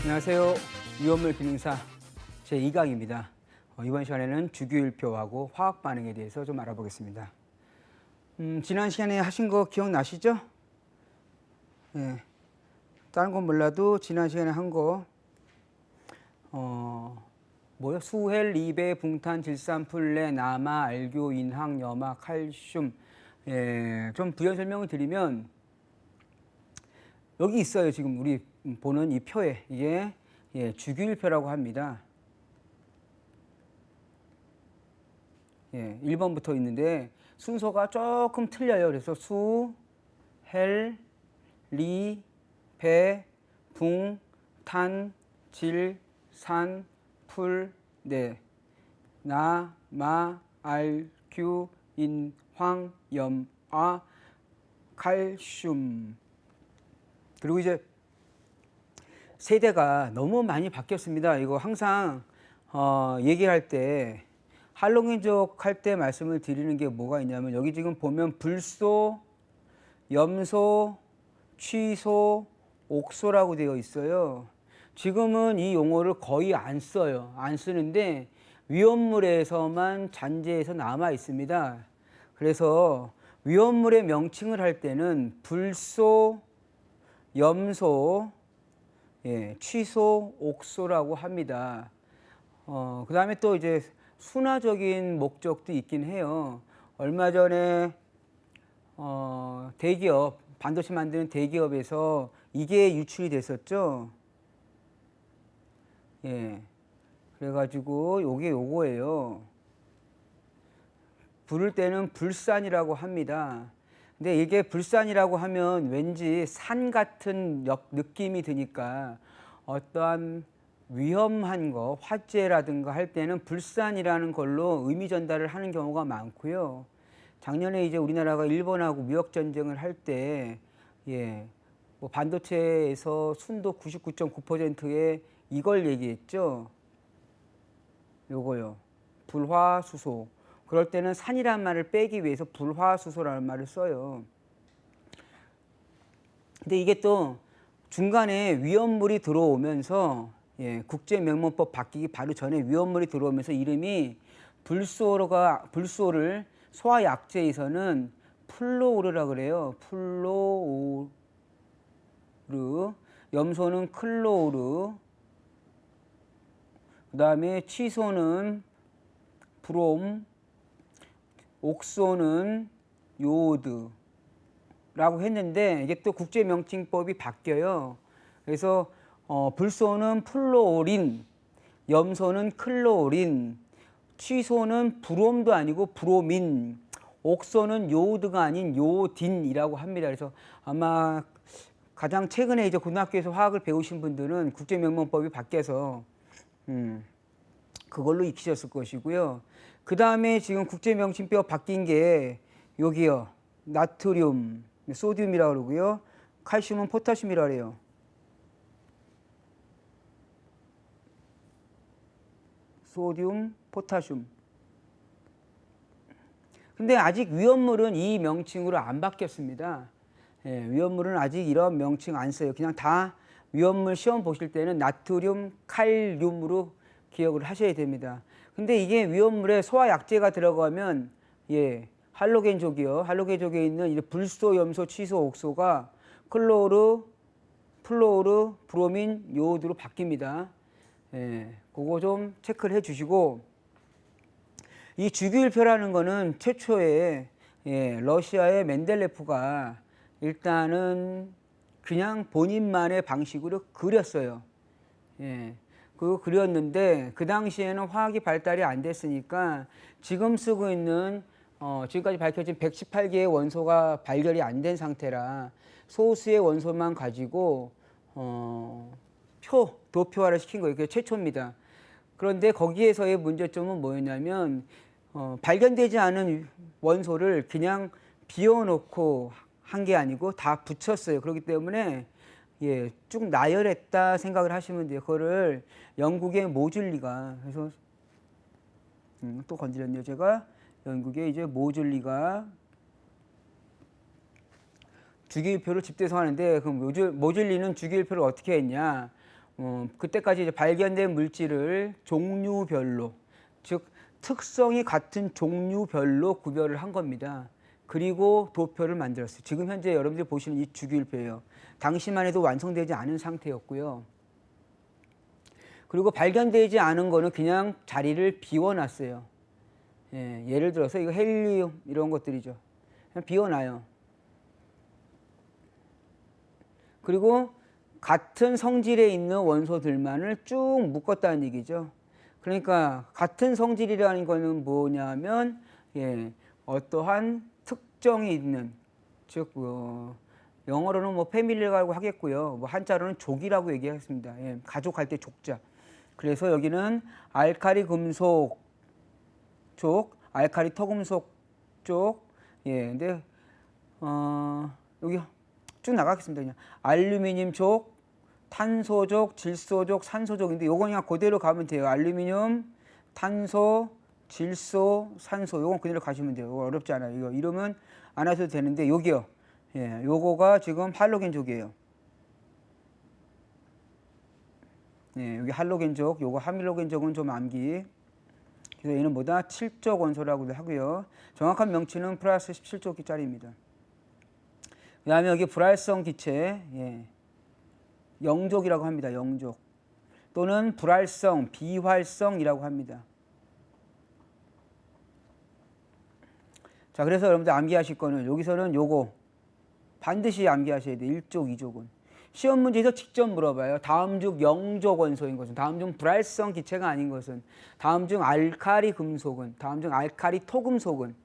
안녕하세요. 위험물 기능사 제2강입니다. 이번 시간에는 주기율표하고 화학 반응에 대해서 좀 알아보겠습니다. 지난 시간에 하신 거 기억나시죠? 예. 다른 건 몰라도 지난 시간에 한 거, 뭐요? 수헬, 리베, 붕탄, 질산, 플레, 남아, 알교, 인항, 염화, 칼슘. 예, 좀 부연 설명을 드리면, 여기 있어요. 지금 우리 보는 이 표에. 이게 주기율표라고 합니다. 1번부터 있는데 순서가 조금 틀려요. 그래서 수, 헬, 리, 배, 붕, 탄, 질, 산, 풀, 네, 나, 마, 알, 규, 인, 황, 염, 아, 칼슘. 그리고 이제 세대가 너무 많이 바뀌었습니다. 이거 항상 얘기할 때 할로겐족 할 때 말씀을 드리는 게 뭐가 있냐면, 여기 지금 보면 불소, 염소, 취소, 옥소라고 되어 있어요. 지금은 이 용어를 거의 안 써요. 안 쓰는데 위험물에서만 잔재해서 남아 있습니다. 그래서 위험물의 명칭을 할 때는 불소, 염소, 취소, 옥소라고 합니다. 그 다음에 또 이제 순화적인 목적도 있긴 해요. 얼마 전에 대기업, 반도체 만드는 대기업에서 이게 유출이 됐었죠. 그래가지고 요거예요. 부를 때는 불산이라고 합니다. 근데 이게 불산이라고 하면 왠지 산 같은 느낌이 드니까 어떠한 위험한 거, 화재라든가 할 때는 불산이라는 걸로 의미 전달을 하는 경우가 많고요. 작년에 이제 우리나라가 일본하고 무역 전쟁을 할 때, 뭐 반도체에서 순도 99.9%에 이걸 얘기했죠. 요거요. 불화수소. 그럴 때는 산이란 말을 빼기 위해서 불화수소라는 말을 써요. 근데 이게 또 중간에 위험물이 들어오면서, 국제명문법 바뀌기 바로 전에 위험물이 들어오면서 이름이 불소를 소화약제에서는 플로우르라 그래요. 플로우르. 염소는 클로우르. 그 다음에 취소는 브롬. 옥소는 요오드라고 했는데 이게 또 국제명칭법이 바뀌어요. 그래서 불소는 플로오린, 염소는 클로린, 취소는 브롬도 아니고 브로민, 옥소는 요오드가 아닌 요딘이라고 합니다. 그래서 아마 가장 최근에 이제 고등학교에서 화학을 배우신 분들은 국제명문법이 바뀌어서 그걸로 익히셨을 것이고요. 그 다음에 지금 국제명칭법 바뀐 게 여기요. 나트륨, 소듐이라고 그러고요. 칼슘은 포타슘이라고 해요. 소듐, 포타슘. 근데 아직 위험물은 이 명칭으로 안 바뀌었습니다. 위험물은 아직 이런 명칭 안 써요. 그냥 다 위험물 시험 보실 때는 나트륨, 칼륨으로 기억을 하셔야 됩니다. 근데 이게 위험물에 소화약제가 들어가면 할로겐족이요. 할로겐족에 있는 이제 불소, 염소, 취소, 옥소가 클로르, 플로르, 브로민, 요오드로 바뀝니다. 그거 좀 체크를 해 주시고, 이 주기율표라는 거는 최초에 러시아의 멘델레프가 일단은 그냥 본인만의 방식으로 그렸어요. 그거 그렸는데 그 당시에는 화학이 발달이 안 됐으니까 지금 쓰고 있는 지금까지 밝혀진 118개의 원소가 발견이 안 된 상태라 소수의 원소만 가지고 도표화를 시킨 거예요. 그게 최초입니다. 그런데 거기에서의 문제점은 뭐였냐면 발견되지 않은 원소를 그냥 비워놓고 한 게 아니고 다 붙였어요. 그렇기 때문에 쭉 나열했다 생각을 하시면 돼요. 그거를 영국의 모줄리가, 그래서 또 건드렸네요. 제가 영국의 이제 모줄리가 주기율표를 집대성하는데, 그럼 모줄리는 주기율표를 어떻게 했냐? 그때까지 이제 발견된 물질을 종류별로, 즉 특성이 같은 종류별로 구별을 한 겁니다. 그리고 도표를 만들었어요. 지금 현재 여러분들이 보시는 이 주기율표예요. 당시만 해도 완성되지 않은 상태였고요. 그리고 발견되지 않은 거는 그냥 자리를 비워놨어요. 예, 예를 들어서 이거 헬리움 이런 것들이죠. 그냥 비워놔요. 그리고 같은 성질에 있는 원소들만을 쭉 묶었다는 얘기죠. 그러니까 같은 성질이라는 거는 뭐냐면 어떠한 특정이 있는, 즉 영어로는 뭐 패밀리라고 하겠고요. 뭐 한자로는 족이라고 얘기하겠습니다. 가족 할 때 족자. 그래서 여기는 알카리 금속 쪽, 알카리 토금속 쪽. 근데 여기 쭉 나가겠습니다. 그냥 알루미늄 쪽, 탄소족, 질소족, 산소족인데 요거 그냥 그대로 가면 돼요. 알루미늄, 탄소, 질소, 산소 요건 그대로 가시면 돼요. 이거 어렵지 않아요. 이거 이름은 안 하셔도 되는데 여기요. 요거가 지금 할로겐족이에요. 여기 할로겐족, 요거 하밀로겐족은 좀 암기. 그래서 얘는 뭐다? 7족 원소라고도 하고요. 정확한 명칭은 플러스 17족짜리입니다. 그 다음에 여기 불활성 기체, 영족이라고 합니다. 영족. 또는 불활성, 비활성이라고 합니다. 자, 그래서 여러분들 암기하실 거는 여기서는 요거 반드시 암기하셔야 돼요. 1족, 2족은. 시험 문제에서 직접 물어봐요. 다음 중 영족 원소인 것은, 다음 중 불활성 기체가 아닌 것은, 다음 중 알카리 금속은, 다음 중 알카리 토금속은,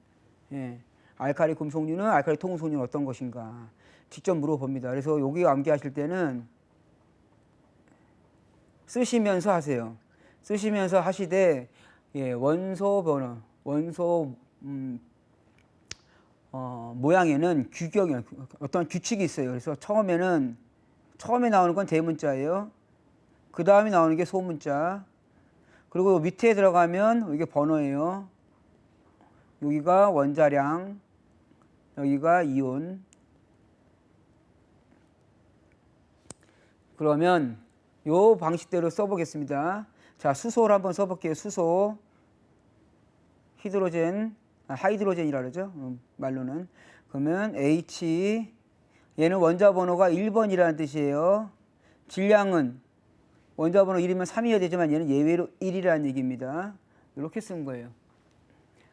알카리 금속류는 알카리 토금속류는 어떤 것인가 직접 물어봅니다. 그래서 여기 암기하실 때는 쓰시면서 하세요. 쓰시면서 하시되 원소 번호, 원소 모양에는 규격이 어떤 규칙이 있어요. 그래서 처음에 나오는 건 대문자예요. 그 다음에 나오는 게 소문자. 그리고 밑에 들어가면 이게 번호예요. 여기가 원자량, 여기가 이온. 그러면 요 방식대로 써보겠습니다. 자, 수소를 한번 써볼게요. 수소, 하이드로젠이라 그러죠. 말로는. 그러면 H, 얘는 원자 번호가 1번이라는 뜻이에요. 질량은 원자 번호 1이면 3이어야 되지만 얘는 예외로 1이라는 얘기입니다. 이렇게 쓴 거예요.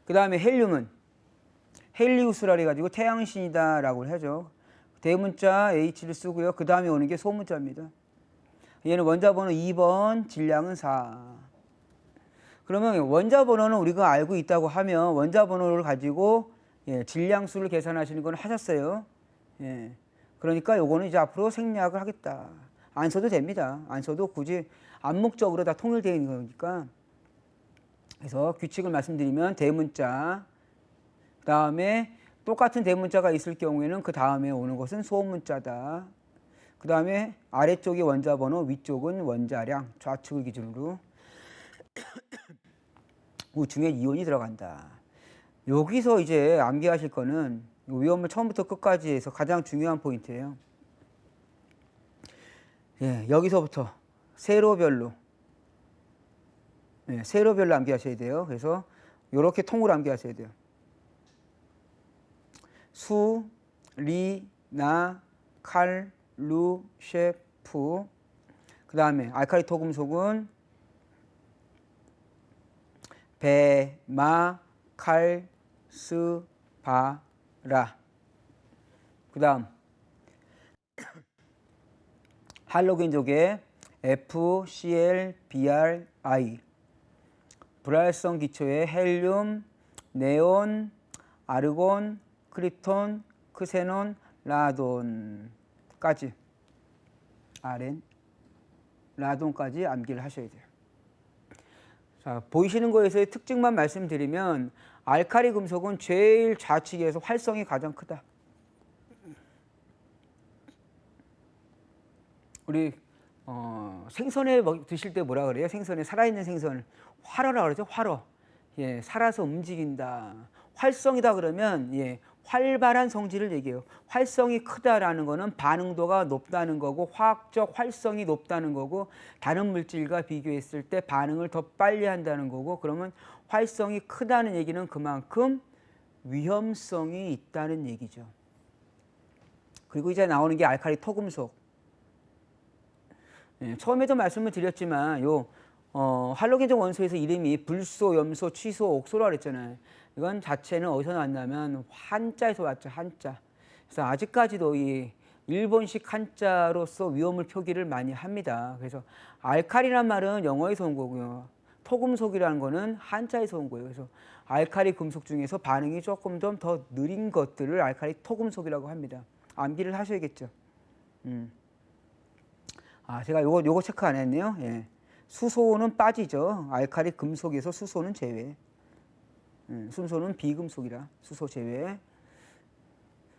그 다음에 헬륨은 헬리우스라 해가지고 태양신이다라고 하죠. 대문자 H를 쓰고요. 그 다음에 오는 게 소문자입니다. 얘는 원자 번호 2번, 질량은 4. 그러면 원자 번호는 우리가 알고 있다고 하면 원자 번호를 가지고 질량수를 계산하시는 건 하셨어요. 그러니까 요거는 이제 앞으로 생략을 하겠다. 안 써도 됩니다. 안 써도 굳이 암묵적으로 다 통일되어 있는 거니까. 그래서 규칙을 말씀드리면 대문자, 그 다음에 똑같은 대문자가 있을 경우에는 그 다음에 오는 것은 소문자다. 그 다음에 아래쪽이 원자 번호, 위쪽은 원자량, 좌측을 기준으로. 우중에 이온이 들어간다. 여기서 이제 암기하실 거는 위험물 처음부터 끝까지 해서 가장 중요한 포인트예요. 여기서부터 세로별로 세로별로 암기하셔야 돼요. 그래서 이렇게 통으로 암기하셔야 돼요. 수, 리, 나, 칼, 루, 셰프. 그 다음에 알카리 토금속은 배, 마, 칼, 스, 바, 라. 그 다음 할로겐족의 F, Cl, Br, I. 불활성 기초의 헬륨, 네온, 아르곤, 크립톤, 크세논, 라돈까지, 아렌, 라돈까지 암기를 하셔야 돼요. 자, 보이시는 거에서의 특징만 말씀드리면 알카리 금속은 제일 좌측에서 활성이 가장 크다. 우리 생선에 드실 때 뭐라 그래요? 생선에 살아있는 생선을 활어라 그러죠. 활어. 살아서 움직인다. 활성이다 그러면 활발한 성질을 얘기해요. 활성이 크다라는 거는 반응도가 높다는 거고 화학적 활성이 높다는 거고 다른 물질과 비교했을 때 반응을 더 빨리 한다는 거고 그러면 활성이 크다는 얘기는 그만큼 위험성이 있다는 얘기죠. 그리고 이제 나오는 게 알칼리 토금속. 처음에도 말씀을 드렸지만 할로겐적 원소에서 이름이 불소, 염소, 취소, 옥소라고 그랬잖아요. 이건 자체는 어디서 났냐면 한자에서 왔죠. 한자. 그래서 아직까지도 이 일본식 한자로서 위험을 표기를 많이 합니다. 그래서 알칼리란 말은 영어에서 온 거고요. 토금속이라는 거는 한자에서 온 거예요. 그래서 알칼리 금속 중에서 반응이 조금 좀 더 느린 것들을 알칼리 토금속이라고 합니다. 암기를 하셔야겠죠. 제가 요거 체크 안 했네요. 예. 수소는 빠지죠. 알칼리 금속에서 수소는 제외. 순소는 비금속이라 수소 제외.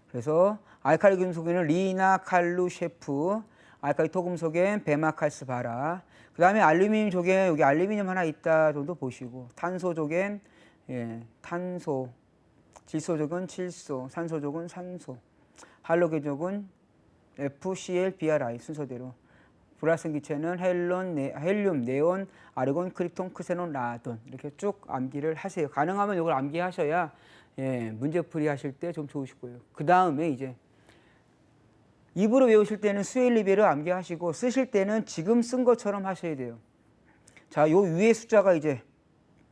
그래서 알칼리 금속에는 리나, 칼루, 셰프, 알칼리 토금속엔 베마칼스 바라. 그 다음에 알루미늄 쪽에 여기 알루미늄 하나 있다 정도 보시고 탄소 쪽엔 탄소, 질소 쪽은 질소, 산소 쪽은 산소, 할로겐 쪽은 FCl, BRI 순서대로. 불활성 기체는 헬륨, 네온, 아르곤, 크립톤, 크세논, 라돈 이렇게 쭉 암기를 하세요. 가능하면 이걸 암기하셔야 문제풀이 하실 때 좀 좋으실 거예요. 그 다음에 이제 입으로 외우실 때는 수엘리베를 암기하시고 쓰실 때는 지금 쓴 것처럼 하셔야 돼요. 자, 요 위에 숫자가 이제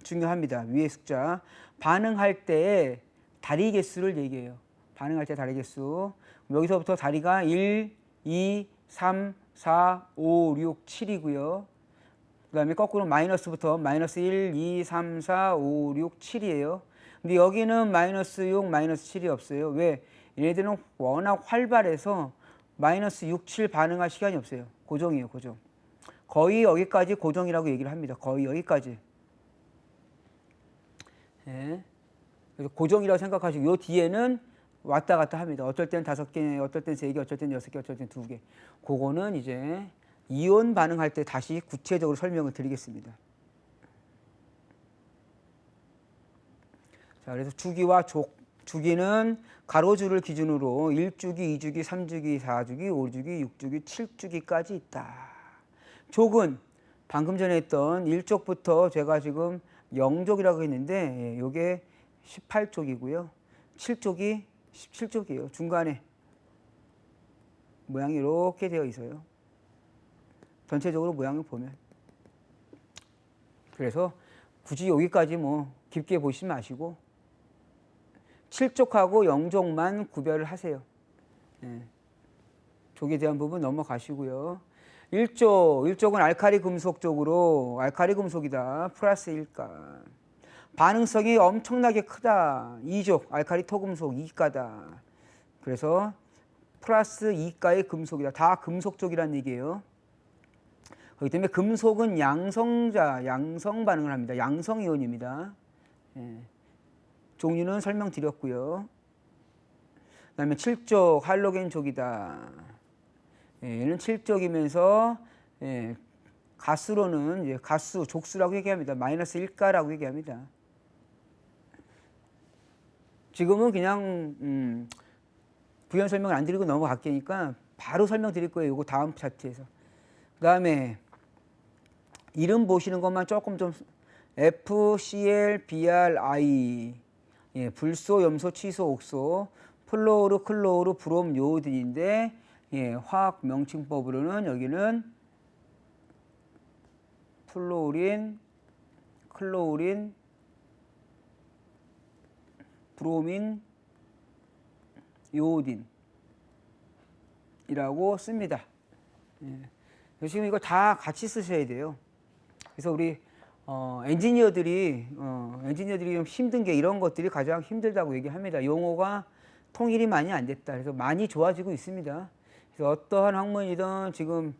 중요합니다. 위에 숫자. 반응할 때 다리 개수를 얘기해요. 반응할 때 다리 개수. 여기서부터 다리가 1, 2, 3, 4, 5, 6, 7이고요. 그 다음에 거꾸로 마이너스부터 마이너스 1, 2, 3, 4, 5, 6, 7이에요. 근데 여기는 마이너스 6, 마이너스 7이 없어요. 왜? 얘네들은 워낙 활발해서 마이너스 6, 7 반응할 시간이 없어요. 고정이에요, 고정. 거의 여기까지 고정이라고 얘기를 합니다. 거의 여기까지. 그래서 고정이라고 생각하시고 요 뒤에는 왔다 갔다 합니다. 어떨 땐 5개, 어떨 땐 3개, 어떨 땐 6개, 어떨 땐 2개. 그거는 이제 이온 반응할 때 다시 구체적으로 설명을 드리겠습니다. 자, 그래서 주기와 주기는 가로줄을 기준으로 1주기, 2주기, 3주기, 4주기, 5주기, 6주기, 7주기까지 있다. 족은 방금 전에 했던 1족부터 제가 지금 0족이라고 했는데 이게 18족이고요. 7족이 17족이에요. 중간에 모양이 이렇게 되어 있어요. 전체적으로 모양을 보면. 그래서 굳이 여기까지 뭐 깊게 보시지 마시고 7족하고 0족만 구별을 하세요. 족에 대한 부분 넘어가시고요. 1족은 알칼리 금속 쪽으로 알칼리 금속이다. 플러스 1가. 반응성이 엄청나게 크다. 2족 알칼리 토금속 2가다. 그래서 플러스 2가의 금속이다. 다 금속 쪽이란 얘기예요. 그렇기 때문에 금속은 양성 반응을 합니다. 양성 이온입니다. 종류는 설명드렸고요. 그 다음에 7족 할로겐 족이다. 얘는 7족이면서 가수로는 이제 가수, 족수라고 얘기합니다. 마이너스 1가라고 얘기합니다. 지금은 그냥 부연 설명을 안 드리고 넘어갈게니까 바로 설명드릴 거예요. 이거 다음 차트에서. 그 다음에 이름 보시는 것만 조금 좀 FCl, BRI 불소, 염소, 취소, 옥소, 플로르, 클로르, 브롬, 요오딘인데 화학 명칭법으로는 여기는 플로린, 클로린, 브로민, 요오딘이라고 씁니다. 지금 이거 다 같이 쓰셔야 돼요. 그래서 우리 엔지니어들이 좀 힘든 게 이런 것들이 가장 힘들다고 얘기합니다. 용어가 통일이 많이 안 됐다. 그래서 많이 좋아지고 있습니다. 그래서 어떠한 학문이든 지금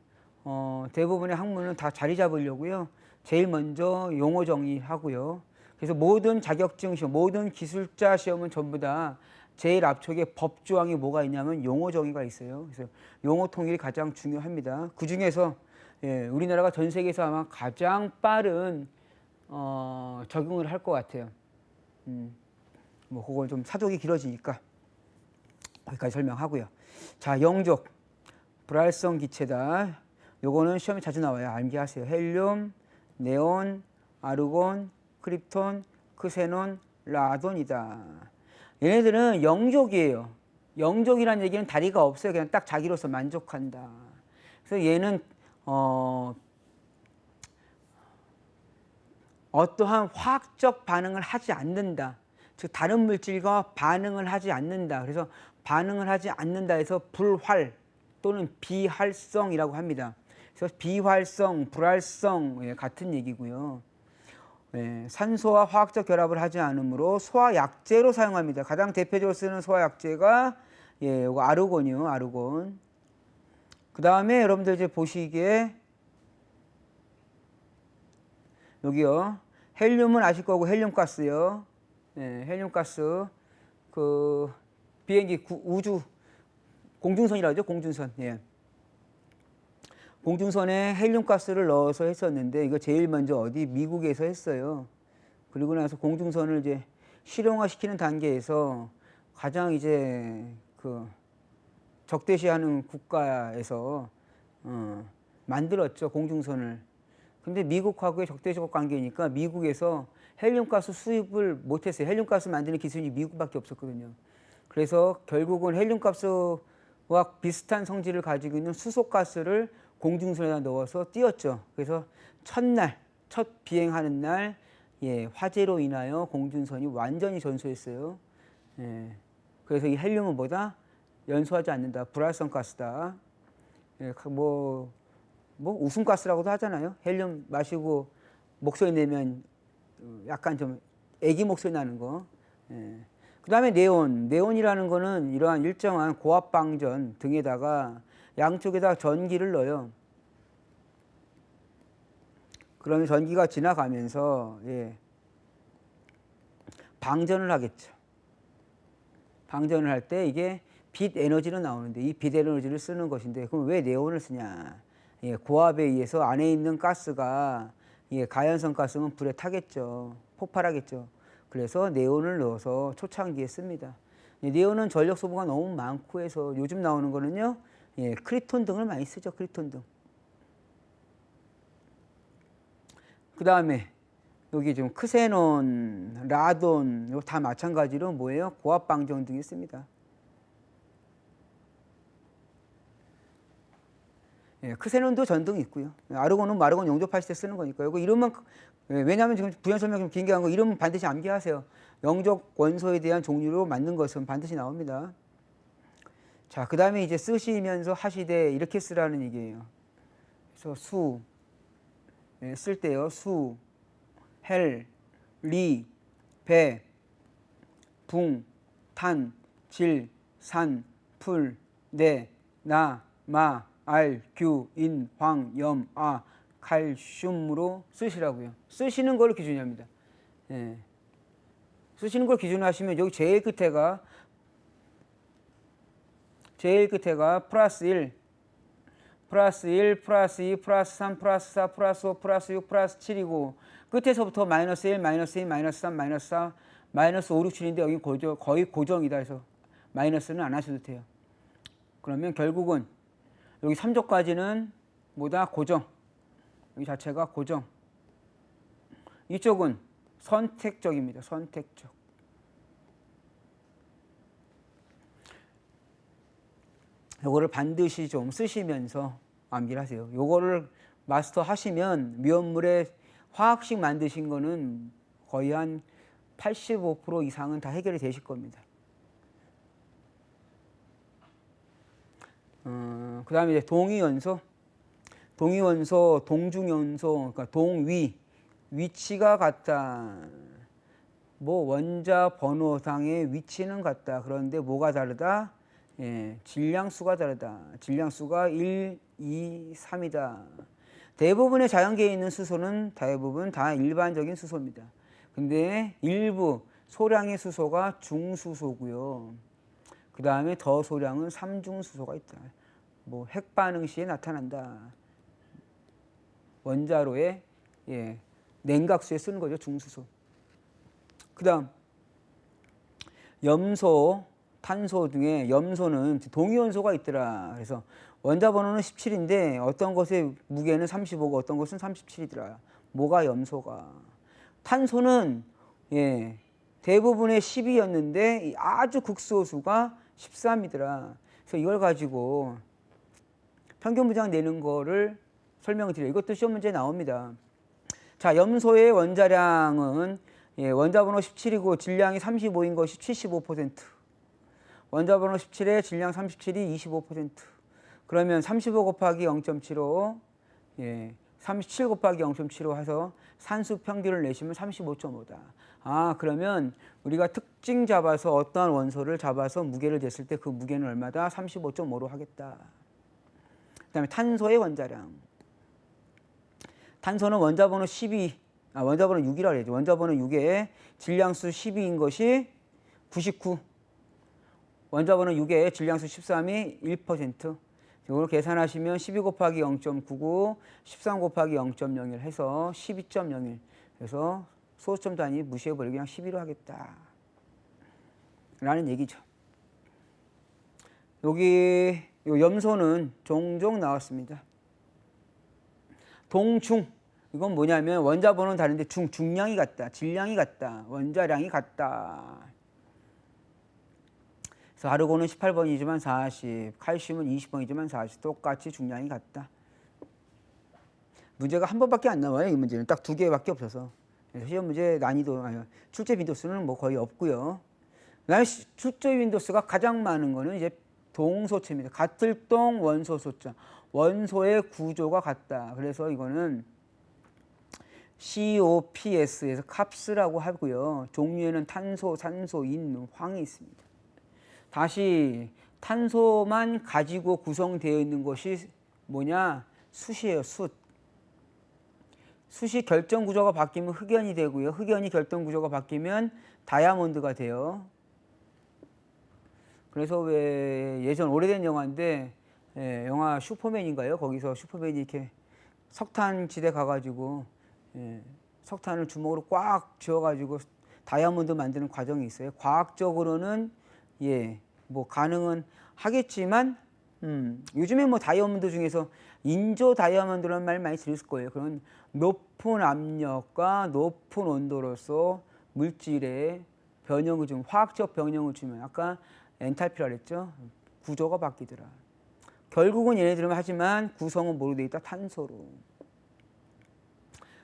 대부분의 학문은 다 자리 잡으려고요. 제일 먼저 용어 정의하고요. 그래서 모든 자격증 시험, 모든 기술자 시험은 전부 다 제일 앞쪽에 법조항이 뭐가 있냐면 용어 정의가 있어요. 그래서 용어 통일이 가장 중요합니다. 그 중에서 우리나라가 전 세계에서 아마 가장 빠른 적용을 할 것 같아요. 뭐 그건 좀 사족이 길어지니까. 거기까지 설명하고요. 자, 영족 불활성 기체다. 요거는 시험에 자주 나와요. 암기하세요. 헬륨, 네온, 아르곤, 크립톤, 크세논, 라돈이다. 얘네들은 영족이에요. 영족이란 얘기는 다리가 없어요. 그냥 딱 자기로서 만족한다. 그래서 얘는 어떠한 화학적 반응을 하지 않는다. 즉 다른 물질과 반응을 하지 않는다. 그래서 반응을 하지 않는다 해서 불활 또는 비활성이라고 합니다. 그래서 비활성, 불활성 같은 얘기고요. 산소와 화학적 결합을 하지 않으므로 소화약제로 사용합니다. 가장 대표적으로 쓰는 소화약제가 요거 아르곤이요. 아르곤. 그 다음에 여러분들 이제 보시기에 여기요. 헬륨은 아실 거고 헬륨가스요. 헬륨가스 그 비행기 우주 공중선이라고 하죠. 공중선. 공중선에 헬륨가스를 넣어서 했었는데 이거 제일 먼저 어디 미국에서 했어요. 그리고 나서 공중선을 이제 실용화시키는 단계에서 가장 이제 그 적대시하는 국가에서 만들었죠. 공중선을. 근데 미국하고의 적대적 관계니까 미국에서 헬륨가스 수입을 못했어요. 헬륨가스 만드는 기술이 미국밖에 없었거든요. 그래서 결국은 헬륨가스와 비슷한 성질을 가지고 있는 수소가스를 공중선에다 넣어서 띄웠죠. 그래서 첫날, 첫 비행하는 날 화재로 인하여 공중선이 완전히 전소했어요. 그래서 이 헬륨은 뭐다? 연소하지 않는다. 불활성 가스다. 뭐 웃음가스라고도 하잖아요. 헬륨 마시고 목소리 내면 약간 좀 애기 목소리 나는 거. 그 다음에 네온. 네온이라는 거는 이러한 일정한 고압방전 등에다가 양쪽에다 전기를 넣어요. 그러면 전기가 지나가면서 방전을 하겠죠. 방전을 할 때 이게 빛 에너지로 나오는데 이 빛 에너지를 쓰는 것인데 그럼 왜 네온을 쓰냐? 고압에 의해서 안에 있는 가스가 가연성 가스면 불에 타겠죠. 폭발하겠죠. 그래서 네온을 넣어서 초창기에 씁니다. 네온은 전력 소모가 너무 많고 해서 요즘 나오는 거는요. 크리톤 등을 많이 쓰죠. 크리톤 등. 그 다음에 여기 좀 크세논, 라돈 이거 다 마찬가지로 뭐예요? 고압방정 등이 씁니다. 크세논도 전등이 있고요. 아르곤은 아르곤 영접하실 때 쓰는 거니까요. 이거 이름만 왜냐하면 지금 부연 설명 좀 길게 한 거 이름 반드시 암기하세요. 영적 원소에 대한 종류로 맞는 것은 반드시 나옵니다. 자, 그 다음에 이제 쓰시면서 하시되 이렇게 쓰라는 얘기예요. 그래서 수 쓸 때요. 수, 헬, 리, 배, 붕, 탄, 질, 산, 풀, 내, 나, 마, 알, 규, 인, 황, 염, 아, 칼슘으로 쓰시라고요. 쓰시는 걸 기준합니다. 쓰시는 걸 기준으로 하시면 여기 제일 끝에가 플러스 1, 플러스 1, 플러스 2, 플러스 3, 플러스 4, 플러스 5, 플러스 6, 플러스 7이고 끝에서부터 마이너스 1, 마이너스 2, 마이너스 3, 마이너스 4, 마이너스 5, 6, 7인데 여기 거의 고정이다 해서 마이너스는 안 하셔도 돼요. 그러면 결국은 여기 3조까지는 뭐다? 고정. 여기 자체가 고정. 이쪽은 선택적입니다. 선택적. 요거를 반드시 좀 쓰시면서 암기를 하세요. 요거를 마스터 하시면 미원물의 화학식 만드신 거는 거의 한 85% 이상은 다 해결이 되실 겁니다. 그 다음에 이제 동위원소, 동중연소, 그러니까 동위, 위치가 같다. 뭐 원자 번호상의 위치는 같다. 그런데 뭐가 다르다? 질량수가 다르다. 질량수가 1, 2, 3이다. 대부분의 자연계에 있는 수소는 대부분 다 일반적인 수소입니다. 근데 일부 소량의 수소가 중수소고요. 그 다음에 더 소량은 삼중수소가 있다. 뭐 핵반응 시에 나타난다. 원자로의 냉각수에 쓰는 거죠. 중수소. 그 다음 염소, 탄소 중에 염소는 동위원소가 있더라. 그래서 원자 번호는 17인데 어떤 것의 무게는 35고 어떤 것은 37이더라. 뭐가 염소가. 탄소는 예, 대부분의 12였는데 아주 극소수가 13이더라. 그래서 이걸 가지고 평균 무장 내는 거를 설명을 드려요. 이것도 시험 문제에 나옵니다. 자, 염소의 원자량은 예, 원자 번호 17이고 질량이 35인 것이 75%. 원자 번호 17에 질량 37이 25%. 그러면 35 곱하기 0.75, 예, 37 곱하기 0.75 해서 산수 평균을 내시면 35.5다. 아, 그러면 우리가 특징 잡아서 어떠한 원소를 잡아서 무게를 쟀을 때 그 무게는 얼마다? 35.5로 하겠다. 그 다음에 탄소의 원자량. 탄소는 원자 번호 12, 원자 번호 6이라고 그러죠. 원자 번호 6에 질량수 12인 것이 99. 원자 번호 6에 질량수 13이 1%. 이걸 계산하시면 12 곱하기 0.99, 13 곱하기 0.01 해서 12.01. 그래서 소수점 단위 무시해버리고 그냥 12로 하겠다. 라는 얘기죠. 여기 요 염소는 종종 나왔습니다. 동중. 이건 뭐냐면 원자 번호는 다른데 중량이 같다. 질량이 같다. 원자량이 같다. 그래서 아르곤은 18번이지만 40, 칼슘은 20번이지만 40. 똑같이 중량이 같다. 문제가 한 번밖에 안 나와요. 이 문제는 딱 2개밖에 없어서. 그래서 시험 문제 난이도, 출제 빈도수는 뭐 거의 없고요. 그다음에 출제 빈도수가 가장 많은 거는 이제 동소체입니다. 같을동 원소소자. 원소의 구조가 같다. 그래서 이거는 COPS에서 캅스라고 하고요. 종류에는 탄소, 산소, 인, 황이 있습니다. 다시 탄소만 가지고 구성되어 있는 것이 뭐냐? 숯이에요. 숯. 숯이 결정 구조가 바뀌면 흑연이 되고요. 흑연이 결정 구조가 바뀌면 다이아몬드가 돼요. 그래서 왜 예전 오래된 영화인데 예, 영화 슈퍼맨인가요? 거기서 슈퍼맨이 이렇게 석탄 지대 가가지고 예, 석탄을 주먹으로 꽉 쥐어가지고 다이아몬드 만드는 과정이 있어요. 과학적으로는 예, 뭐 가능은 하겠지만 요즘에 뭐 다이아몬드 중에서 인조 다이아몬드라는 말 많이 들으실 거예요. 그런 높은 압력과 높은 온도로서 물질의 변형을 주면 화학적 변형을 주면 아까 엔탈피라 그랬죠. 구조가 바뀌더라. 결국은 얘네들은 하지만 구성은 뭐로 되어 있다? 탄소로.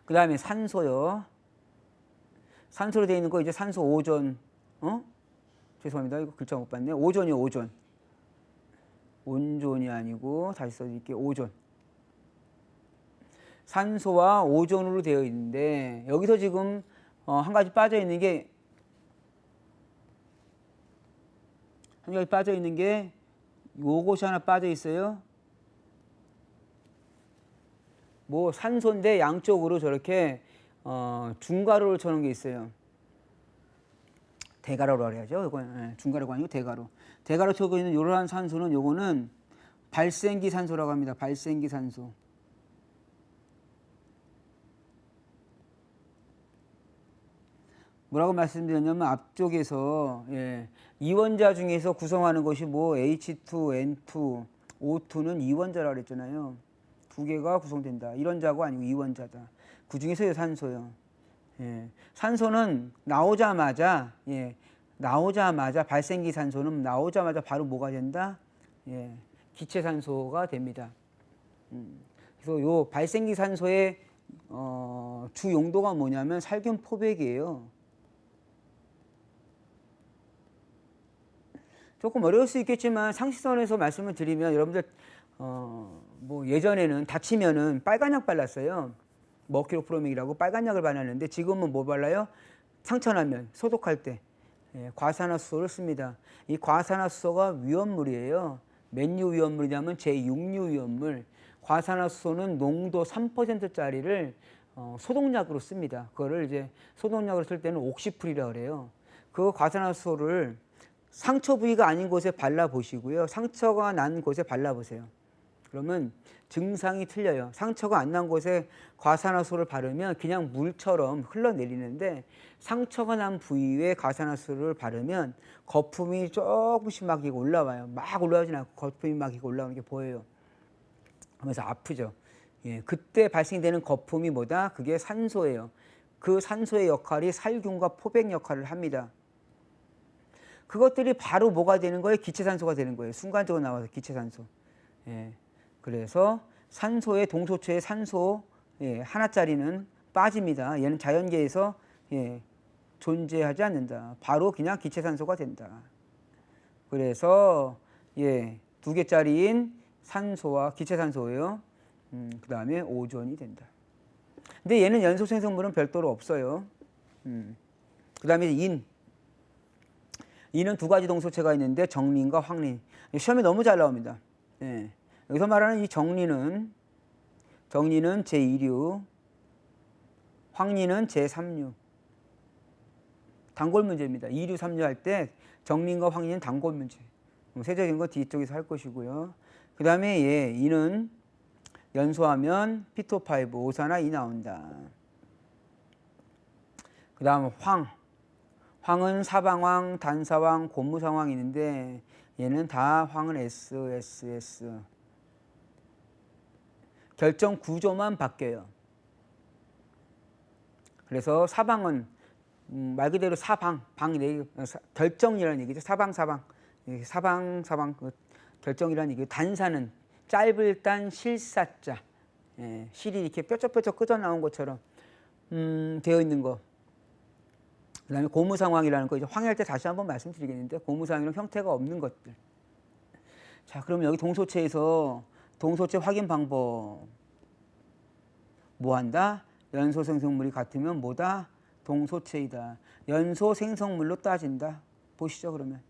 그 다음에 산소요. 산소로 되어 있는 거 이제 산소 오존. 죄송합니다. 이거 글자 못 봤네. 오존이요, 오존. 온존이 아니고 다시 써드릴게요. 오존. 산소와 오존으로 되어 있는데 여기서 지금 한 가지 빠져 있는 게 요것이 하나 빠져 있어요. 뭐 산소인데 양쪽으로 저렇게 중가루를 쳐놓은 게 있어요. 대가루라고 해야죠. 이건 중가루가 아니고 대가루. 대가루 쳐고 있는 이러한 산소는 요거는 발생기 산소라고 합니다. 발생기 산소. 뭐라고 말씀드렸냐면 앞쪽에서 예, 이원자 중에서 구성하는 것이 뭐 H2, N2, O2는 이원자라고 그랬잖아요. 2개가 구성된다. 1원자고 아니고 이원자다. 그 중에서 산소요. 예, 산소는 나오자마자 발생기 산소는 나오자마자 바로 뭐가 된다? 예, 기체 산소가 됩니다. 그래서 요 발생기 산소의 주 용도가 뭐냐면 살균 포백이에요. 조금 어려울 수 있겠지만 상식선에서 말씀을 드리면 여러분들 뭐 예전에는 다치면은 빨간 약 발랐어요. 머큐로프로맥이라고 빨간 약을 발랐는데 지금은 뭐 발라요? 상처나면 소독할 때 과산화수소를 씁니다. 이 과산화수소가 위험물이에요. 몇 류 위험물이냐면 제6류 위험물. 과산화수소는 농도 3%짜리를 소독약으로 씁니다. 그거를 이제 소독약으로 쓸 때는 옥시풀이라고 그래요. 그 과산화수소를 상처 부위가 아닌 곳에 발라보시고요. 상처가 난 곳에 발라보세요. 그러면 증상이 틀려요. 상처가 안 난 곳에 과산화수를 바르면 그냥 물처럼 흘러내리는데 상처가 난 부위에 과산화수를 바르면 거품이 조금씩 막 올라와요. 막 올라오진 않고 거품이 막 올라오는 게 보여요. 그래서 아프죠. 예, 그때 발생되는 거품이 뭐다? 그게 산소예요. 그 산소의 역할이 살균과 포백 역할을 합니다. 그것들이 바로 뭐가 되는 거예요? 기체산소가 되는 거예요. 순간적으로 나와서 기체산소. 예, 그래서 산소의 동소체의 산소 하나짜리는 빠집니다. 얘는 자연계에서 존재하지 않는다. 바로 그냥 기체산소가 된다. 그래서 2개짜리인 산소와 기체산소예요. 그 다음에 오존이 된다. 근데 얘는 연소생성물은 별도로 없어요. 그 다음에 인은 2가지 동소체가 있는데 정린과 황린. 시험에 너무 잘 나옵니다. 예. 여기서 말하는 이 정린은 제2류, 황린은 제3류. 단골 문제입니다. 2류, 3류 할 때 정린과 황린은 단골 문제. 세적인 거 뒤쪽에서 할 것이고요. 그 다음에 이는 연소하면 피토5, 오산화 2 나온다. 그 다음 황은 사방황, 단사황, 고무상황이 있는데 얘는 다 황은 S. 결정 구조만 바뀌어요. 그래서 사방은 말 그대로 사방, 결정이라는 얘기죠. 사방. 결정이라는 얘기고, 단사는 짧을 단 실사자. 실이 이렇게 뾰족뾰족 끄져 나온 것처럼 되어 있는 거. 그 다음에 고무상황이라는 거, 이제 황해할 때 다시 한번 말씀드리겠는데, 고무상황은 형태가 없는 것들. 자, 그럼 여기 동소체에서 동소체 확인 방법. 뭐 한다? 연소 생성물이 같으면 뭐다? 동소체이다. 연소 생성물로 따진다. 보시죠, 그러면.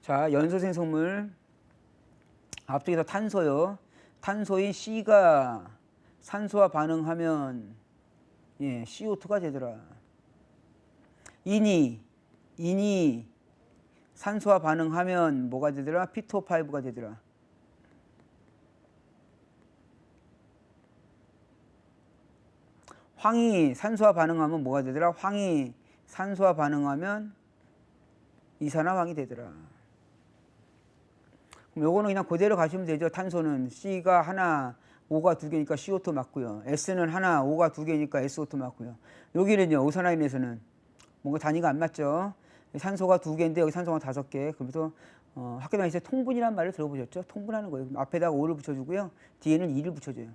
자, 연소 생성물. 앞쪽에서 탄소요. 탄소인 C가 산소와 반응하면 CO2가 되더라. 인이 산소와 반응하면 뭐가 되더라? 피토5가 되더라. 황이 산소와 반응하면 뭐가 되더라? 황이 산소와 반응하면 이산화황이 되더라. 그럼 요거는 그냥 그대로 가시면 되죠. 탄소는 C가 하나, O가 2개니까 CO2 맞고요. S는 하나, O가 2개니까 SO2 맞고요. 여기는요, 오산화인에서는 뭔가 단위가 안 맞죠. 산소가 2개인데 여기 산소가 5개. 그러면서 학교 다닐 때 통분이라는 말을 들어보셨죠? 통분하는 거예요. 앞에다가 5를 붙여주고요. 뒤에는 2를 붙여줘요.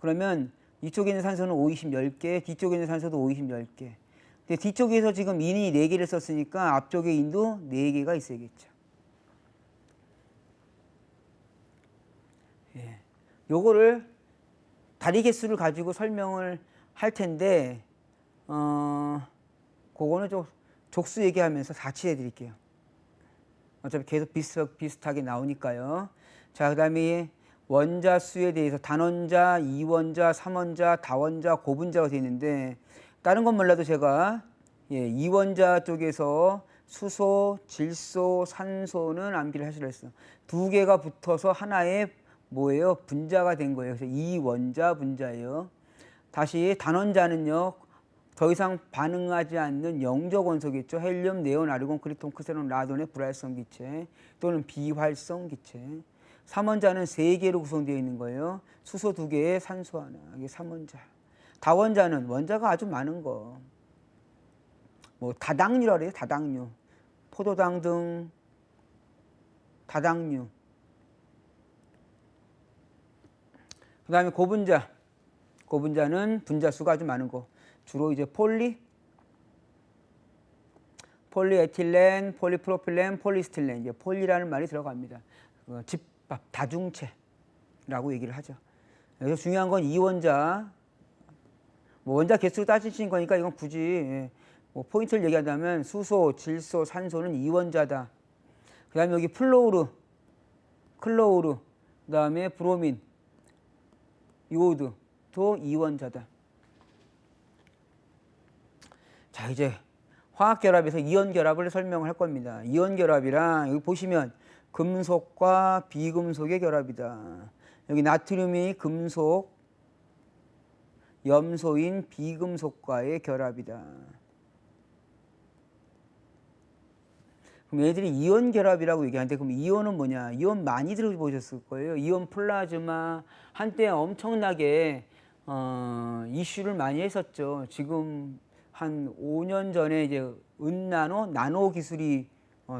그러면 이쪽에 있는 산소는 O20 10개, 뒤쪽에 있는 산소도 O20 10개. 근데 뒤쪽에서 지금 인이 4개를 썼으니까 앞쪽에 인도 4개가 있어야겠죠. 요거를 다리 개수를 가지고 설명을 할 텐데 그거는 좀 족수 얘기하면서 같이 해드릴게요. 어차피 계속 비슷하게 나오니까요. 자, 그 다음에 원자 수에 대해서 단원자, 이원자, 삼원자, 다원자, 고분자가 되어 있는데 다른 건 몰라도 제가 이원자 쪽에서 수소, 질소, 산소는 암기를 하시라 했어요. 2개가 붙어서 하나의 뭐예요? 분자가 된 거예요. 그래서 이원자 분자예요. 다시 단원자는요. 더 이상 반응하지 않는 영적 원소겠죠. 헬륨, 네온, 아르곤, 크리톤, 크세론, 라돈의 불활성 기체 또는 비활성 기체. 삼원자는 3개로 구성되어 있는 거예요. 수소 2개에 산소 하나. 이게 삼원자. 다원자는 원자가 아주 많은 거. 뭐 다당류라 그래요. 다당류. 포도당 등 다당류. 그 다음에 고분자. 고분자는 분자수가 아주 많은 거. 주로 이제 폴리에틸렌, 폴리프로필렌, 폴리스틸렌. 이제 폴리라는 말이 들어갑니다. 집합, 다중체라고 얘기를 하죠. 그래서 중요한 건 이원자. 뭐 원자 개수로 따지신 거니까 이건 굳이 뭐 포인트를 얘기하자면 수소, 질소, 산소는 이원자다. 그 다음에 여기 플로우르, 클로우르, 그 다음에 브로민, 요오드도 이원자다. 자, 이제 화학 결합에서 이온 결합을 설명을 할 겁니다. 이온 결합이랑 여기 보시면 금속과 비금속의 결합이다. 여기 나트륨이 금속, 염소인 비금속과의 결합이다. 그럼 얘들이 이온 결합이라고 얘기하는데 그럼 이온은 뭐냐? 이온 많이 들어보셨을 거예요. 이온 플라즈마 한때 엄청나게 이슈를 많이 했었죠. 지금 한 5년 전에 이제 은나노, 나노 기술이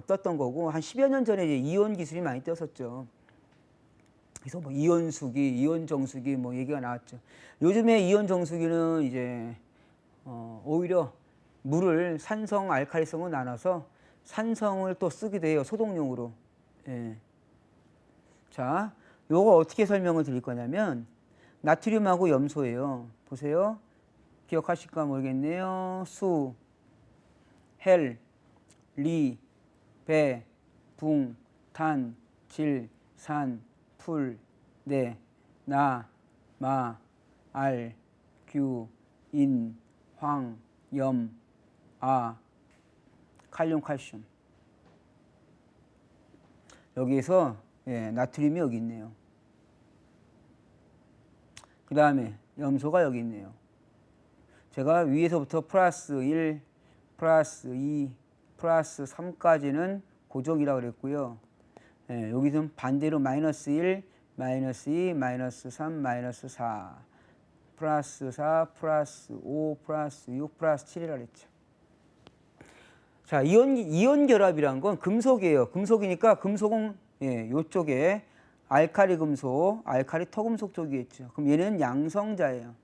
떴던 거고 한 10여 년 전에 이제 이온 기술이 많이 떴었죠. 그래서 뭐 이온 수기, 이온 정수기 뭐 얘기가 나왔죠. 요즘에 이온 정수기는 이제 오히려 물을 산성, 알칼리성으로 나눠서 산성을 또 쓰기도 해요. 소독용으로. 예. 자, 요거 어떻게 설명을 드릴 거냐면 나트륨하고 염소예요. 보세요. 기억하실까 모르겠네요. 수, 헬, 리, 배, 붕, 탄, 질, 산, 풀, 네, 나, 마, 알, 규, 인, 황, 염, 아, 칼륨, 칼슘. 여기에서 나트륨이 여기 있네요. 그 다음에 염소가 여기 있네요. 제가 위에서부터 플러스 1, 플러스 2, 플러스 3까지는 고정이라고 그랬고요. 여기서는 반대로 마이너스 1, 마이너스 2, 마이너스 3, 마이너스 4, 플러스 4, 플러스 5, 플러스 6, 플러스 7이라고 그랬죠. 자, 이온 결합이란 건 금속이에요. 금속이니까 금속은 이쪽에 알칼리 금속, 알칼리 토금속 쪽이겠죠. 그럼 얘는 양성자예요.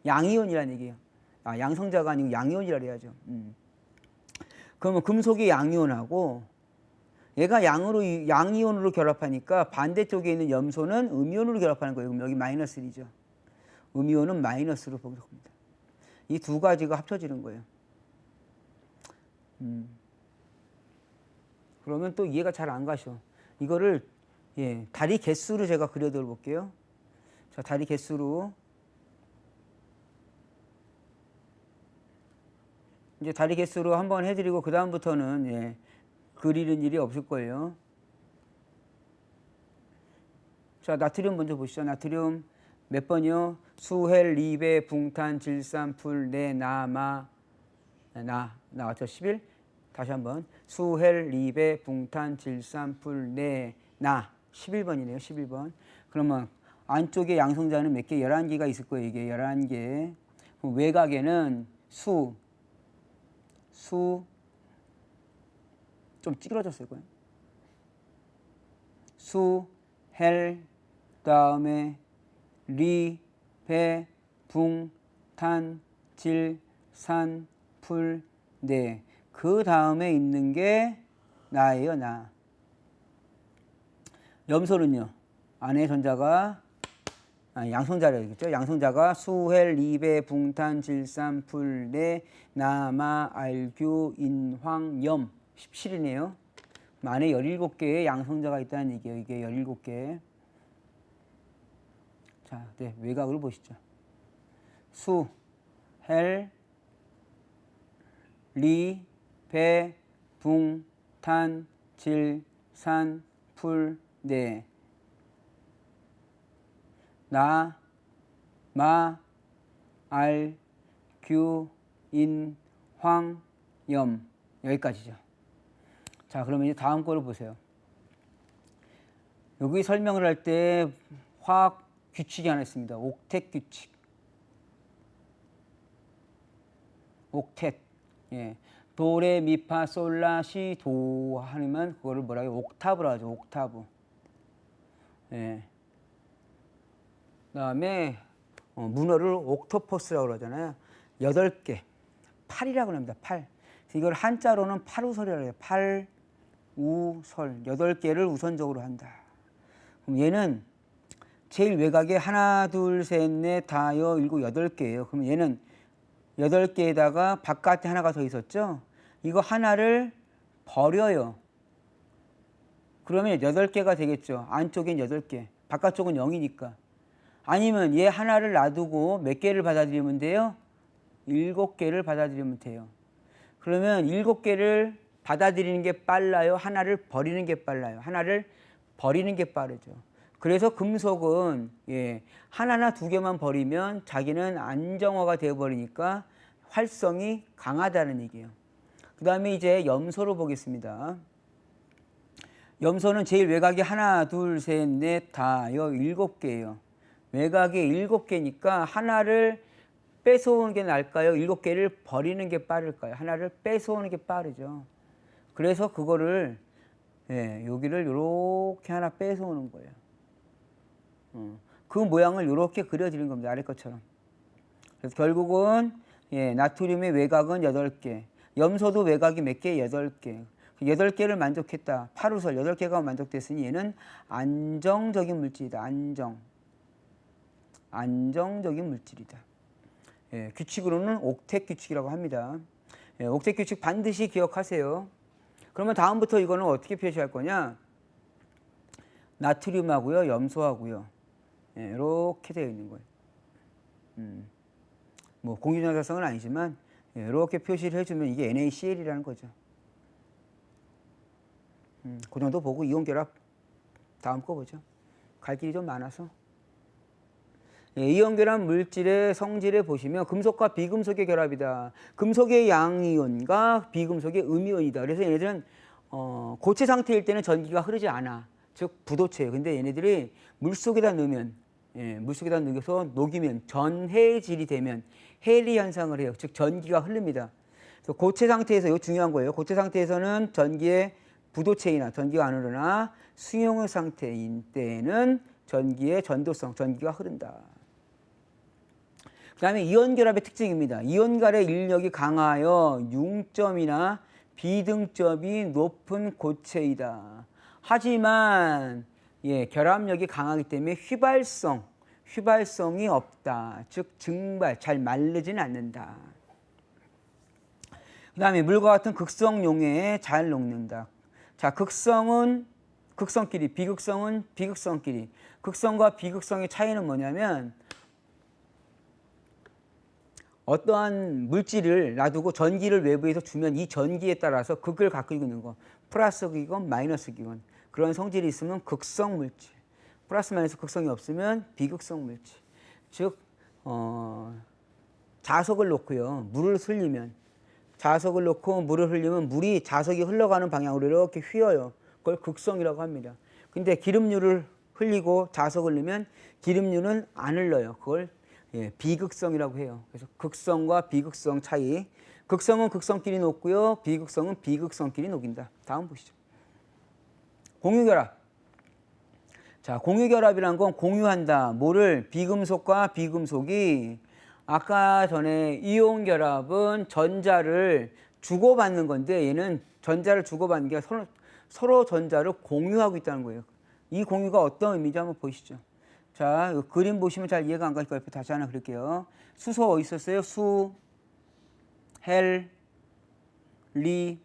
양이온이라는 얘기예요. 아, 양성자가 아니고 양이온이라 그래야죠. 그러면 금속이 양이온하고 얘가 양이온으로 결합하니까 반대쪽에 있는 염소는 음이온으로 결합하는 거예요. 그럼 여기 마이너스 1이죠. 음이온은 마이너스로 보기도 합니다. 이 두 가지가 합쳐지는 거예요. 그러면 또 이해가 잘 안 가셔. 이거를 다리 개수로 제가 그려드려 볼게요. 자, 다리 개수로. 이제 다리 개수로 한번 해드리고 그 다음부터는 그리는 일이 없을 거예요. 자, 나트륨 먼저 보시죠. 나트륨 몇 번이요? 수, 헬, 리, 배, 붕, 탄, 질, 산, 풀, 네, 나, 마, 나왔죠? 11. 다시 한번 수, 헬, 리, 배, 붕, 탄, 질, 산, 풀, 네, 나 11번이네요. 11번. 그러면 안쪽에 양성자는 몇 개? 11개가 있을 거예요. 이게 11개. 그럼 외곽에는 수 좀 찌그러졌을 거예요. 수, 헬, 다음에 리, 배, 붕, 탄, 질, 산, 풀, 네. 그 다음에 있는 게 나예요. 나. 염소는요. 안에 전자가 양성자라겠죠. 양성자가 수, 헬, 리, 배, 붕, 탄, 질, 산, 풀, 네, 나, 마, 알, 규, 인, 황, 염 17이네요. 안에 17개의 양성자가 있다는 얘기예요. 이게 17개. 자, 외곽을 보시죠. 수, 헬, 리, 배, 붕, 탄, 질, 산, 풀, 네. 나, 마, 알, 규, 인, 황, 염. 여기까지죠. 자, 그러면 이제 다음 거를 보세요. 여기 설명을 할 때 화학 규칙이 하나 있습니다. 옥텟 규칙. 옥텟. 도, 레, 미, 파, 솔, 라, 시, 도 하면 그거를 뭐라고 해요? 옥타브라고 하죠. 옥타브. 그다음에 문어를 옥토퍼스라고 그러잖아요. 8개. 8이라고 합니다. 8. 이걸 한자로는 팔우설이라고 해요. 팔, 우, 설. 8개를 우선적으로 한다. 그럼 얘는 제일 외곽에 하나, 둘, 셋, 넷, 다, 여, 일곱, 8개예요. 그럼 얘는 8개에다가 바깥에 하나가 더 있었죠? 이거 하나를 버려요. 그러면 8개가 되겠죠. 안쪽엔 8개. 바깥쪽은 0이니까. 아니면 얘 하나를 놔두고 몇 개를 받아들이면 돼요? 7개를 받아들이면 돼요. 그러면 7개를 받아들이는 게 빨라요? 하나를 버리는 게 빨라요? 하나를 버리는 게 빠르죠. 그래서 금속은 하나나 2개만 버리면 자기는 안정화가 되어버리니까 활성이 강하다는 얘기예요. 그 다음에 이제 염소로 보겠습니다. 염소는 제일 외곽이 하나, 둘, 셋, 넷, 다 7개예요. 외곽이 7개니까 하나를 뺏어오는 게 나을까요? 7개를 버리는 게 빠를까요? 하나를 뺏어오는 게 빠르죠. 그래서 그거를 여기를 이렇게 하나 뺏어오는 거예요. 그 모양을 이렇게 그려드린 겁니다. 아래 것처럼. 그래서 결국은 나트륨의 외곽은 8개. 염소도 외곽이 몇 개? 8개. 8개를 만족했다. 파루설 8개가 만족됐으니 얘는 안정적인 물질이다. 안정적인 물질이다. 규칙으로는 옥텟 규칙이라고 합니다. 옥텟 규칙 반드시 기억하세요. 그러면 다음부터 이거는 어떻게 표시할 거냐? 나트륨하고요, 염소하고요. 이렇게 되어 있는 거예요. 뭐 공유전자성은 아니지만 이렇게 표시를 해주면 이게 NaCl이라는 거죠. 그 정도 보고 이온결합 다음 거 보죠. 갈 길이 좀 많아서. 이온결합 물질의 성질에 보시면 금속과 비금속의 결합이다. 금속의 양이온과 비금속의 음이온이다. 그래서 얘네들은 고체 상태일 때는 전기가 흐르지 않아. 즉 부도체예요. 근데 얘네들이 물속에다 넣으면 물속에다 넣어서 녹이면 전해질이 되면 해리 현상을 해요. 즉 전기가 흐릅니다. 그래서 고체 상태에서 이거 중요한 거예요. 고체 상태에서는 전기의 부도체이나 전기가 안 흐르나 수용의 상태인 때에는 전기의 전도성, 전기가 흐른다. 그 다음에 이온결합의 특징입니다. 이온결의 인력이 강하여 융점이나 비등점이 높은 고체이다. 하지만 결합력이 강하기 때문에 휘발성이 없다. 즉 증발, 잘 마르지는 않는다. 그 다음에 물과 같은 극성용해에 잘 녹는다. 자, 극성은 극성끼리, 비극성은 비극성끼리. 극성과 비극성의 차이는 뭐냐면 어떠한 물질을 놔두고 전기를 외부에서 주면 이 전기에 따라서 극을 갖고 있는 거. 플러스 기건, 마이너스 기건. 그런 성질이 있으면 극성 물질. 플러스 마이너스 극성이 없으면 비극성 물질. 즉 자석을 놓고요. 물을 흘리면 자석을 놓고 물을 흘리면 물이 자석이 흘러가는 방향으로 이렇게 휘어요. 그걸 극성이라고 합니다. 근데 기름류를 흘리고 자석을 넣으면 기름류는 안 흘러요. 그걸 비극성이라고 해요. 그래서 극성과 비극성 차이. 극성은 극성끼리 녹고요. 비극성은 비극성끼리 녹인다. 다음 보시죠. 공유결합. 자, 공유결합이란 건 공유한다. 뭐를? 비금속과 비금속이 아까 전에 이온결합은 전자를 주고받는 건데 얘는 전자를 주고받는 게 서로 전자를 공유하고 있다는 거예요. 이 공유가 어떤 의미인지 한번 보시죠. 자, 그림 보시면 잘 이해가 안 가니까 옆에 다시 하나 그릴게요. 수소 어디 있었어요? 수, 헬, 리,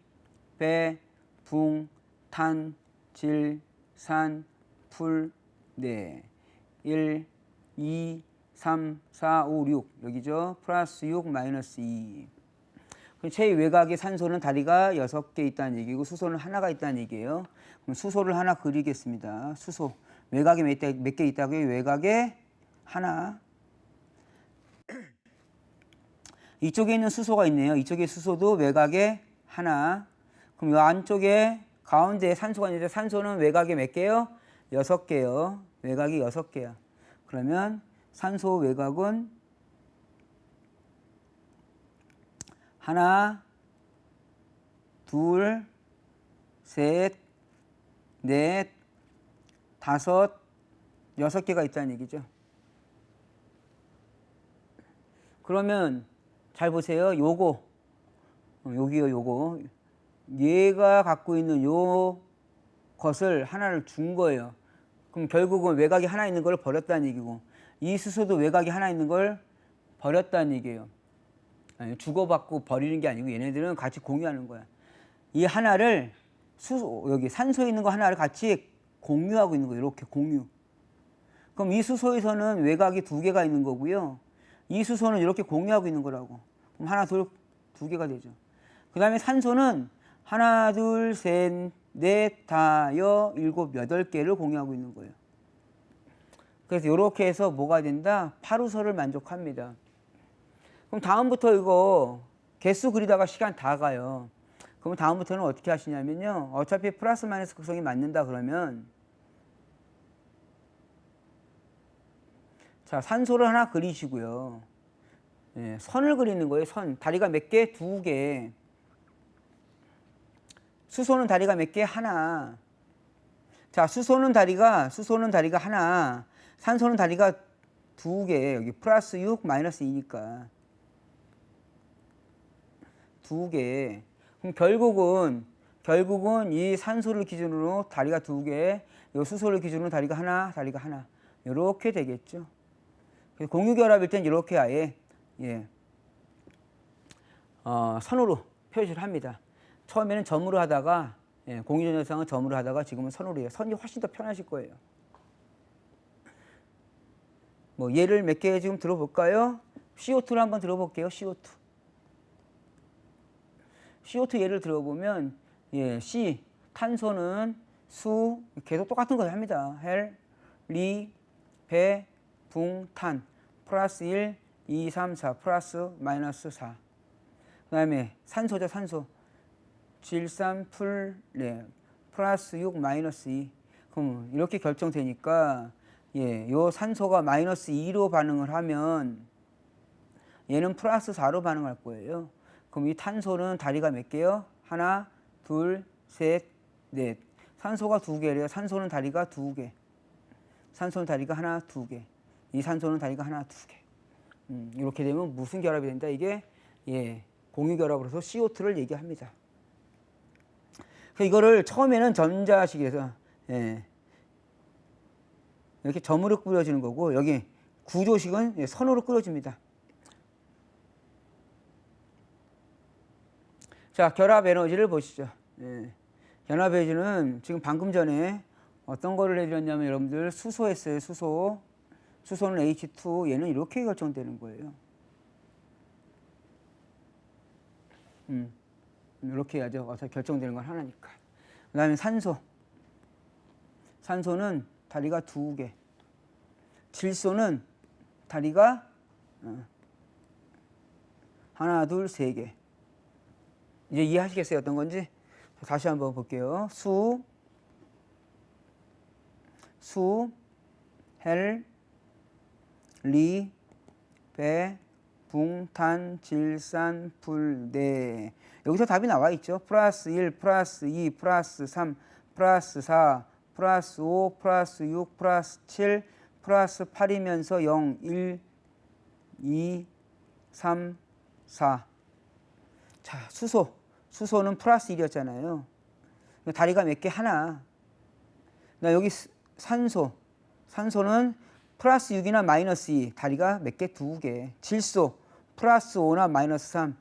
배, 붕, 탄, 질, 산, 풀, 1, 2, 3, 4, 5, 6 여기죠. 플러스 6, 마이너스 2. 최외곽의 산소는 다리가 6개 있다는 얘기고 수소는 하나가 있다는 얘기예요. 그럼 수소를 하나 그리겠습니다. 수소. 외곽에 몇 개 있다고요? 외곽에 하나. 이쪽에 있는 수소가 있네요. 이쪽에 수소도 외곽에 하나. 그럼 이 안쪽에 가운데에 산소가 있는데 산소는 외곽에 몇 개요? 6개요. 외곽이 6개야. 그러면 산소 외곽은 하나, 둘, 셋, 넷, 다섯, 6개가 있다는 얘기죠. 그러면 잘 보세요. 요거, 여기요, 요거. 얘가 갖고 있는 요 것을 하나를 준 거예요. 그럼 결국은 외곽이 하나 있는 걸 버렸다는 얘기고, 이 수소도 외곽이 하나 있는 걸 버렸다는 얘기예요. 아니, 주고받고 버리는 게 아니고 얘네들은 같이 공유하는 거야. 이 하나를 여기 산소에 있는 거 하나를 같이 공유하고 있는 거예요. 이렇게 공유. 그럼 이 수소에서는 외곽이 2개가 있는 거고요. 이 수소는 이렇게 공유하고 있는 거라고. 그럼 하나, 둘, 2개가 되죠. 그 다음에 산소는 하나, 둘, 셋, 넷, 다, 여, 일곱, 여덟 개를 공유하고 있는 거예요. 그래서 이렇게 해서 뭐가 된다? 파루설을 만족합니다. 그럼 다음부터 이거 개수 그리다가 시간 다 가요. 그럼 다음부터는 어떻게 하시냐면요. 어차피 플러스 마이너스 극성이 맞는다 그러면 자, 산소를 하나 그리시고요. 예, 선을 그리는 거예요. 선. 다리가 몇 개? 두 개. 수소는 다리가 몇 개? 하나. 자, 수소는 다리가 하나. 산소는 다리가 두 개. 여기 플러스 6 마이너스 2니까 두 개. 그럼 결국은 이 산소를 기준으로 다리가 두 개, 이 수소를 기준으로 다리가 하나. 이렇게 되겠죠. 공유결합일 땐 이렇게 아예 선으로 표시를 합니다. 처음에는 점으로 하다가 공유전자상은 점으로 하다가 지금은 선으로 해요. 선이 훨씬 더 편하실 거예요. 뭐 예를 몇 개 지금 들어볼까요? CO2를 한번 들어볼게요. CO2 예를 들어보면 C 탄소는 수 계속 똑같은 거 합니다. 헬, 리, 배, 붕, 탄 플러스 1, 2, 3, 4 플러스 마이너스 4. 그 다음에 산소죠. 산소 질산 플러스 6 마이너스 2. 그럼 이렇게 결정되니까 요 산소가 마이너스 2로 반응을 하면 얘는 플러스 4로 반응할 거예요. 그럼 이 탄소는 다리가 몇 개요? 하나, 둘, 셋, 넷. 산소가 두 개래요. 산소는 다리가 두 개. 산소는 다리가 하나, 두 개. 이 산소는 다리가 하나, 두 개. 이렇게 되면 무슨 결합이 된다? 이게 공유결합으로서 CO2를 얘기합니다. 이거를 처음에는 전자식에서 이렇게 점으로 꾸려지는 거고 여기 구조식은 선으로 꾸려집니다. 자, 결합 에너지를 보시죠. 결합 에너지는 지금 방금 전에 어떤 거를 해드렸냐면 여러분들 수소 했어요. 수소는 H2, 얘는 이렇게 결정되는 거예요. 이렇게 해야죠. 어차피 결정되는 건 하나니까. 그 다음에 산소는 다리가 두 개. 질소는 다리가 하나, 둘, 세 개. 이제 이해하시겠어요? 어떤 건지? 다시 한번 볼게요. 헬, 리, 배, 붕, 탄, 질산, 불, 네. 여기서 답이 나와 있죠. 플러스 1, 플러스 2, 플러스 3, 플러스 4, 플러스 5, 플러스 6, 플러스 7, 플러스 8이면서 0, 1, 2, 3, 4. 자, 수소는 플러스 1이었잖아요. 다리가 몇 개? 하나. 여기 산소는 플러스 6이나 마이너스 2, 다리가 몇 개? 두 개. 질소, 플러스 5나 마이너스 3,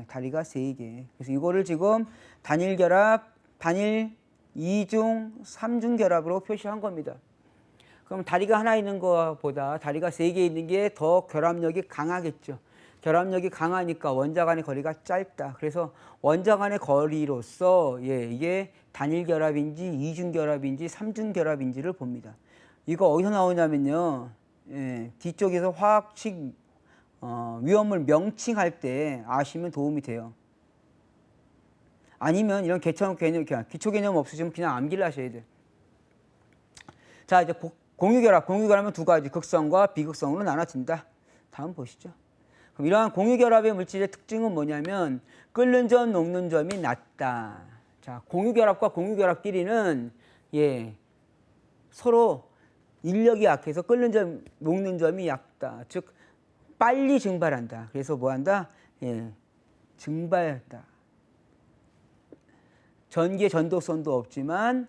다리가 세 개. 그래서 이거를 지금 단일 결합, 단일 2중, 3중 결합으로 표시한 겁니다. 그럼 다리가 하나 있는 것보다 다리가 세 개 있는 게 더 결합력이 강하겠죠. 결합력이 강하니까 원자 간의 거리가 짧다. 그래서 원자 간의 거리로서 이게 단일 결합인지 2중 결합인지 3중 결합인지를 봅니다. 이거 어디서 나오냐면요. 뒤쪽에서 화학식 위험물 명칭할 때 아시면 도움이 돼요. 아니면 이런 기초 개념 없으시면 그냥 암기를 하셔야 돼요. 자, 이제 공유결합은 두 가지, 극성과 비극성으로 나눠진다. 다음 보시죠. 그럼 이러한 공유결합의 물질의 특징은 뭐냐면 끓는 점, 녹는 점이 낮다. 자, 공유결합과 공유결합끼리는 서로 인력이 약해서 끓는 점, 녹는 점이 얕다. 즉 빨리 증발한다. 그래서 뭐한다? 증발한다. 전기의 전도성도 없지만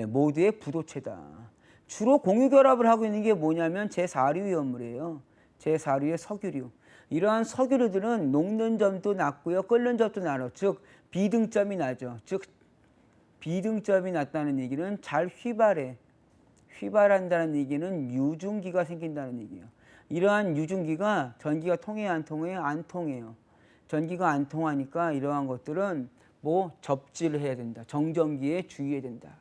모두의 부도체다. 주로 공유결합을 하고 있는 게 뭐냐면 제4류 위험물이에요. 제4류의 석유류. 이러한 석유류들은 녹는 점도 낮고요. 끓는 점도 낮아. 즉 비등점이 나죠. 즉 비등점이 낮다는 얘기는 잘 휘발해. 휘발한다는 얘기는 유증기가 생긴다는 얘기예요. 이러한 유증기가 전기가 통해요? 안 통해요? 안 통해요. 전기가 안 통하니까 이러한 것들은 뭐 접지를 해야 된다. 정전기에 주의해야 된다.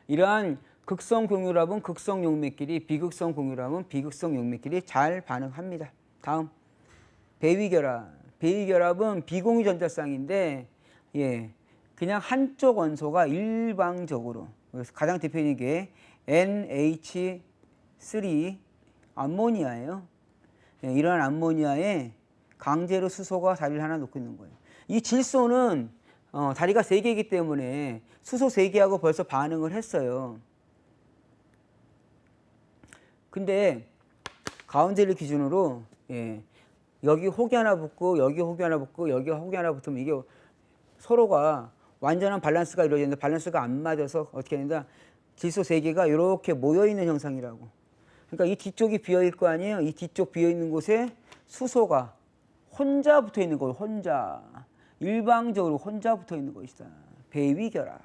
이러한 극성 공유압은 극성 용맥끼리, 비극성 공유압은 비극성 용맥끼리 잘 반응합니다. 다음 배위결합. 배위결합은 비공유 전자쌍인데 그냥 한쪽 원소가 일방적으로, 그래서 가장 대표적인 게 NH3 암모니아예요. 이러한 암모니아에 강제로 수소가 다리를 하나 놓고 있는 거예요. 이 질소는 다리가 3개이기 때문에 수소 3개하고 벌써 반응을 했어요. 근데 가운데를 기준으로 여기 혹이 하나 붙고 여기 혹이 하나 붙고 여기 혹이 하나 붙으면 이게 서로가 완전한 밸런스가 이루어지는데 밸런스가 안 맞아서 어떻게 된다? 질소 3개가 이렇게 모여있는 형상이라고. 그러니까 이 뒤쪽이 비어있을 거 아니에요? 이 뒤쪽 비어있는 곳에 수소가 혼자 붙어있는 거예요. 혼자. 일방적으로 혼자 붙어있는 것이다. 배위결합.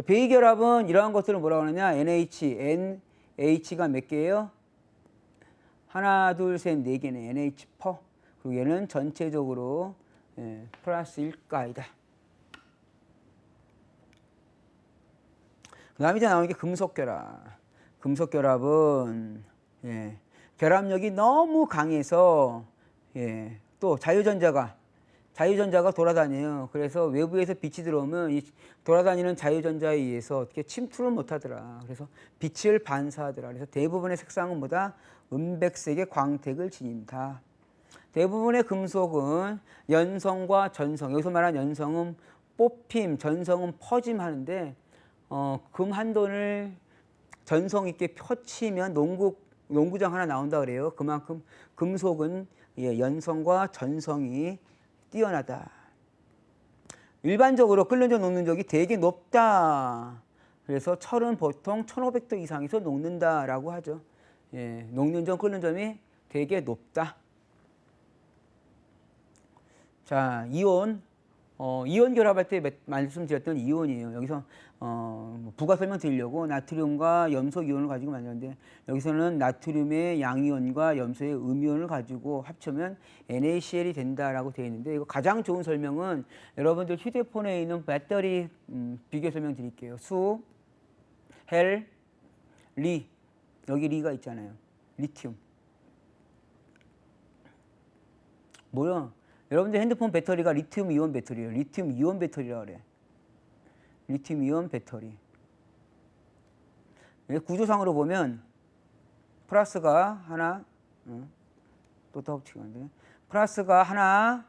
배위결합은 이러한 것들을 뭐라고 하느냐? NH가 몇 개예요? 하나, 둘, 셋, 4개네. NH 퍼. 그리고 얘는 전체적으로 플러스 1가이다. 그 다음에 이제 나오는 게 금속결합. 금속결합은 결합력이 너무 강해서 또 자유전자가 돌아다녀요. 그래서 외부에서 빛이 들어오면 이 돌아다니는 자유전자에 의해서 어떻게 침투를 못하더라. 그래서 빛을 반사하더라. 그래서 대부분의 색상은 뭐다? 은백색의 광택을 지닌다. 대부분의 금속은 연성과 전성, 여기서 말하는 연성은 뽑힘, 전성은 퍼짐 하는데 금 한 돈을 전성 있게 펴치면 농구장 하나 나온다 그래요. 그만큼 금속은 연성과 전성이 뛰어나다. 일반적으로 끓는 적 녹는 적이 되게 높다. 그래서 철은 보통 1500도 이상에서 녹는다라고 하죠. 녹는 점, 끓는 점이 되게 높다. 자, 이온 결합할 때 말씀드렸던 이온이에요. 여기서 부가 설명 드리려고 나트륨과 염소 이온을 가지고 만드는데 여기서는 나트륨의 양이온과 염소의 음이온을 가지고 합치면 NaCl이 된다라고 되어 있는데 이거 가장 좋은 설명은 여러분들 휴대폰에 있는 배터리 비교 설명 드릴게요. 수, 헬, 리. 여기 리가 있잖아요. 리튬. 뭐야? 여러분들 핸드폰 배터리가 리튬 이온 배터리예요. 리튬 이온 배터리라고 그래. 리튬 이온 배터리. 구조상으로 보면 플러스가 하나, 또 덮치고 안 돼. 플러스가 하나,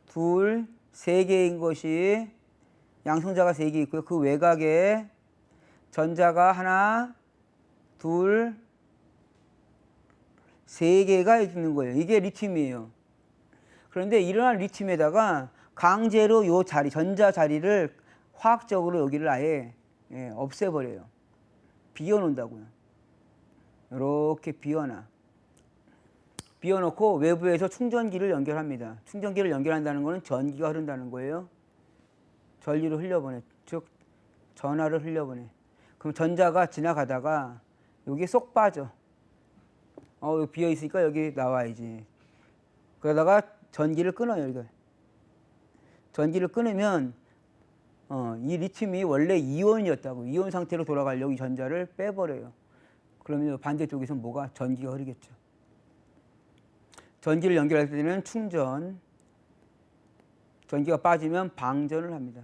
둘, 3개인 것이 양성자가 3개 있고요. 그 외곽에 전자가 하나, 둘, 3개가 있는 거예요. 이게 리튬이에요. 그런데 이러한 리튬에다가 강제로 요 자리, 전자 자리를 화학적으로 여기를 아예 없애버려요. 비워놓는다고요. 이렇게 비워놓고 외부에서 충전기를 연결합니다. 충전기를 연결한다는 것은 전기가 흐른다는 거예요. 전류를 흘려보내, 즉 전하를 흘려보내. 그럼 전자가 지나가다가 여기 쏙 빠져. 여기 비어있으니까 여기 나와야지. 그러다가 전기를 끊어요. 이거. 전기를 끊으면 이 리튬이 원래 이온이었다고. 이온 상태로 돌아가려고 이 전자를 빼버려요. 그러면 반대쪽에서 뭐가? 전기가 흐르겠죠. 전기를 연결할 때는 충전, 전기가 빠지면 방전을 합니다.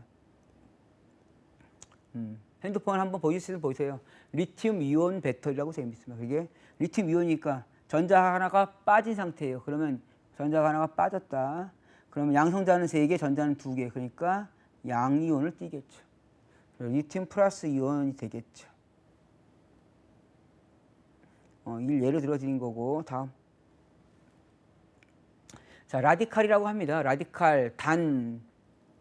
핸드폰 한번 보세요. 리튬 이온 배터리라고 되어 있습니다. 그게 리튬 이온이니까 전자 하나가 빠진 상태예요. 그러면 전자가 하나가 빠졌다. 그러면 양성자는 3개, 전자는 2개. 그러니까 양이온을 띠겠죠. 리튬 플러스 이온이 되겠죠. 예를 들어 드린 거고. 다음. 자, 라디칼이라고 합니다. 라디칼, 단,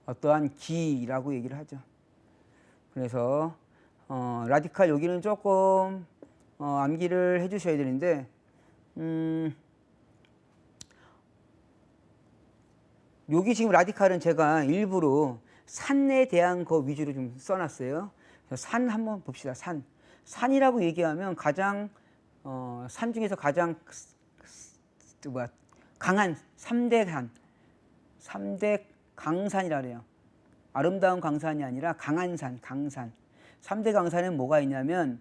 어떠한 기라고 얘기를 하죠. 그래서 라디칼 여기는 조금 암기를 해 주셔야 되는데 여기 지금 라디칼은 제가 일부러 산에 대한 거 위주로 좀 써놨어요. 산 한번 봅시다. 산이라고 얘기하면 가장 산 중에서 가장 강한 3대 산, 3대 강산이라 그래요. 아름다운 강산이 아니라 강한 산, 강산. 3대 강산에는 뭐가 있냐면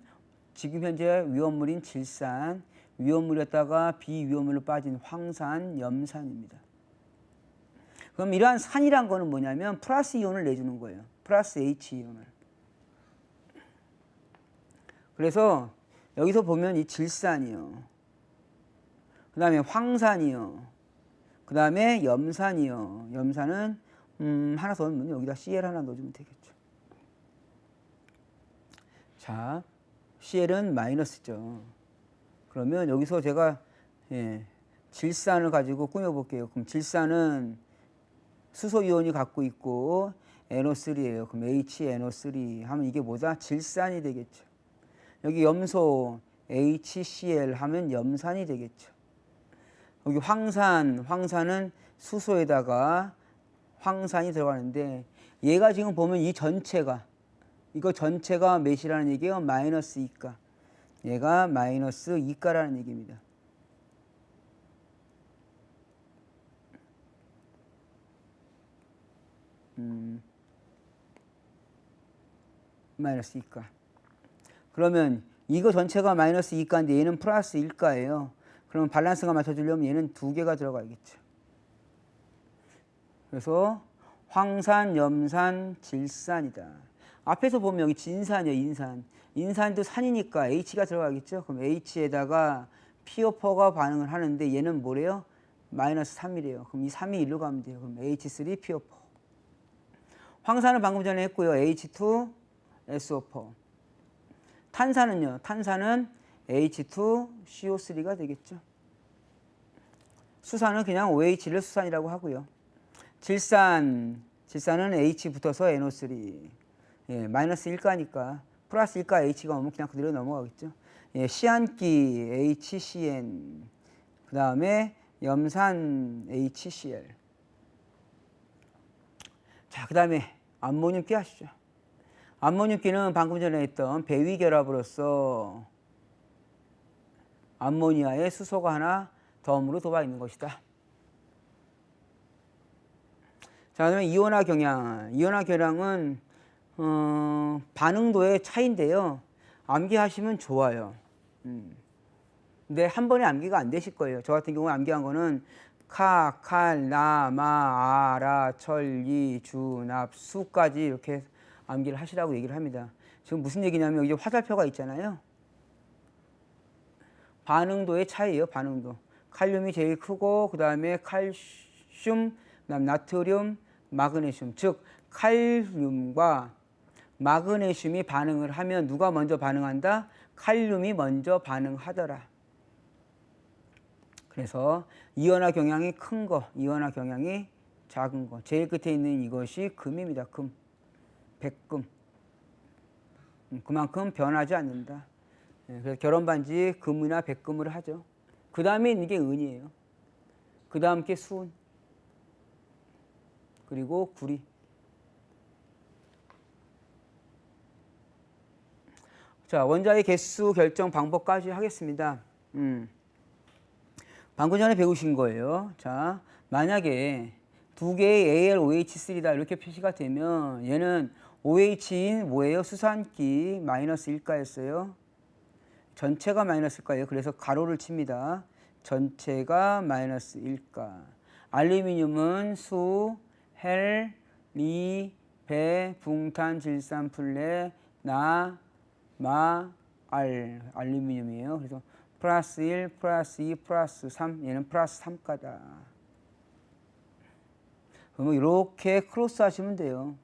지금 현재 위험물인 질산, 위험물이었다가 비위험물로 빠진 황산, 염산입니다. 그럼 이러한 산이란 거는 뭐냐면 플러스 이온을 내주는 거예요. 플러스 H이온을. 그래서 여기서 보면 이 질산이요. 그 다음에 황산이요. 그 다음에 염산이요. 염산은 하나 더 넣으면 여기다 CL 하나 넣어주면 되겠죠. 자, CL은 마이너스죠. 그러면 여기서 제가 질산을 가지고 꾸며볼게요. 그럼 질산은 수소 이온이 갖고 있고 NO3예요. 그럼 HNO3 하면 이게 뭐다? 질산이 되겠죠. 여기 염소 HCl 하면 염산이 되겠죠. 여기 황산은 수소에다가 황산이 들어가는데 얘가 지금 보면 이 전체가 이거 전체가 몇이라는 얘기예요? 마이너스 2가. 얘가 마이너스 2가라는 얘기입니다. 마이너스 2가. 그러면 이거 전체가 마이너스 2가인데 얘는 플러스 1가예요. 그러면 밸런스가 맞춰주려면 얘는 2개가 들어가야겠죠. 그래서 황산, 염산, 질산이다. 앞에서 보면 여기 진산이에요. 인산. 인산도 산이니까 H가 들어가겠죠. 그럼 H에다가 PO4가 반응을 하는데 얘는 뭐래요? 마이너스 3이래요. 그럼 이 3이 1로 가면 돼요. 그럼 H3, PO4. 황산은 방금 전에 했고요. H2, SO4. 탄산은요. 탄산은 H2, CO3가 되겠죠. 수산은 그냥 OH를 수산이라고 하고요. 질산은 H 붙어서 NO3. 예, 마이너스 1가니까 플러스 1가 H가 오면 그냥 그대로 넘어가겠죠. 예, 시안기 HCN, 그 다음에 염산 HCl. 자, 그 다음에 암모늄기 하시죠. 암모늄기는 방금 전에 했던 배위 결합으로서 암모니아에 수소가 하나 덤으로 들어와 있는 것이다. 자, 그다음에 이온화 경향. 이온화 경향은 반응도의 차이인데요. 암기하시면 좋아요. 근데 한 번에 암기가 안 되실 거예요. 저 같은 경우에 암기한 거는 카, 칼, 나, 마, 아, 라, 철, 이, 주, 납, 수까지 이렇게 암기를 하시라고 얘기를 합니다. 지금 무슨 얘기냐면 여기 화살표가 있잖아요. 반응도의 차이예요. 반응도. 칼륨이 제일 크고 그 다음에 칼슘, 그다음 나트륨, 마그네슘. 즉 칼륨과 마그네슘이 반응을 하면 누가 먼저 반응한다? 칼륨이 먼저 반응하더라. 그래서 이온화 경향이 큰 거, 이온화 경향이 작은 거. 제일 끝에 있는 이것이 금입니다. 금. 백금. 그만큼 변하지 않는다. 그래서 결혼 반지 금이나 백금으로 하죠. 그 다음에 있는 게 은이에요. 그 다음 게 수은. 그리고 구리. 자, 원자의 개수 결정 방법까지 하겠습니다. 방금 전에 배우신 거예요. 자, 만약에 두 개의 AlOH3다 이렇게 표시가 되면 얘는 OH인 뭐예요? 수산기 마이너스 1가였어요. 전체가 마이너스 1가예요. 그래서 가로를 칩니다. 전체가 마이너스 1가. 알루미늄은 수, 헬, 리, 배, 붕탄, 질산, 플레, 나, 마, 알. 알루미늄이에요. 그래서 플러스 1, 플러스 2, 플러스 3. 얘는 플러스 3가다. 그러면 이렇게 크로스 하시면 돼요.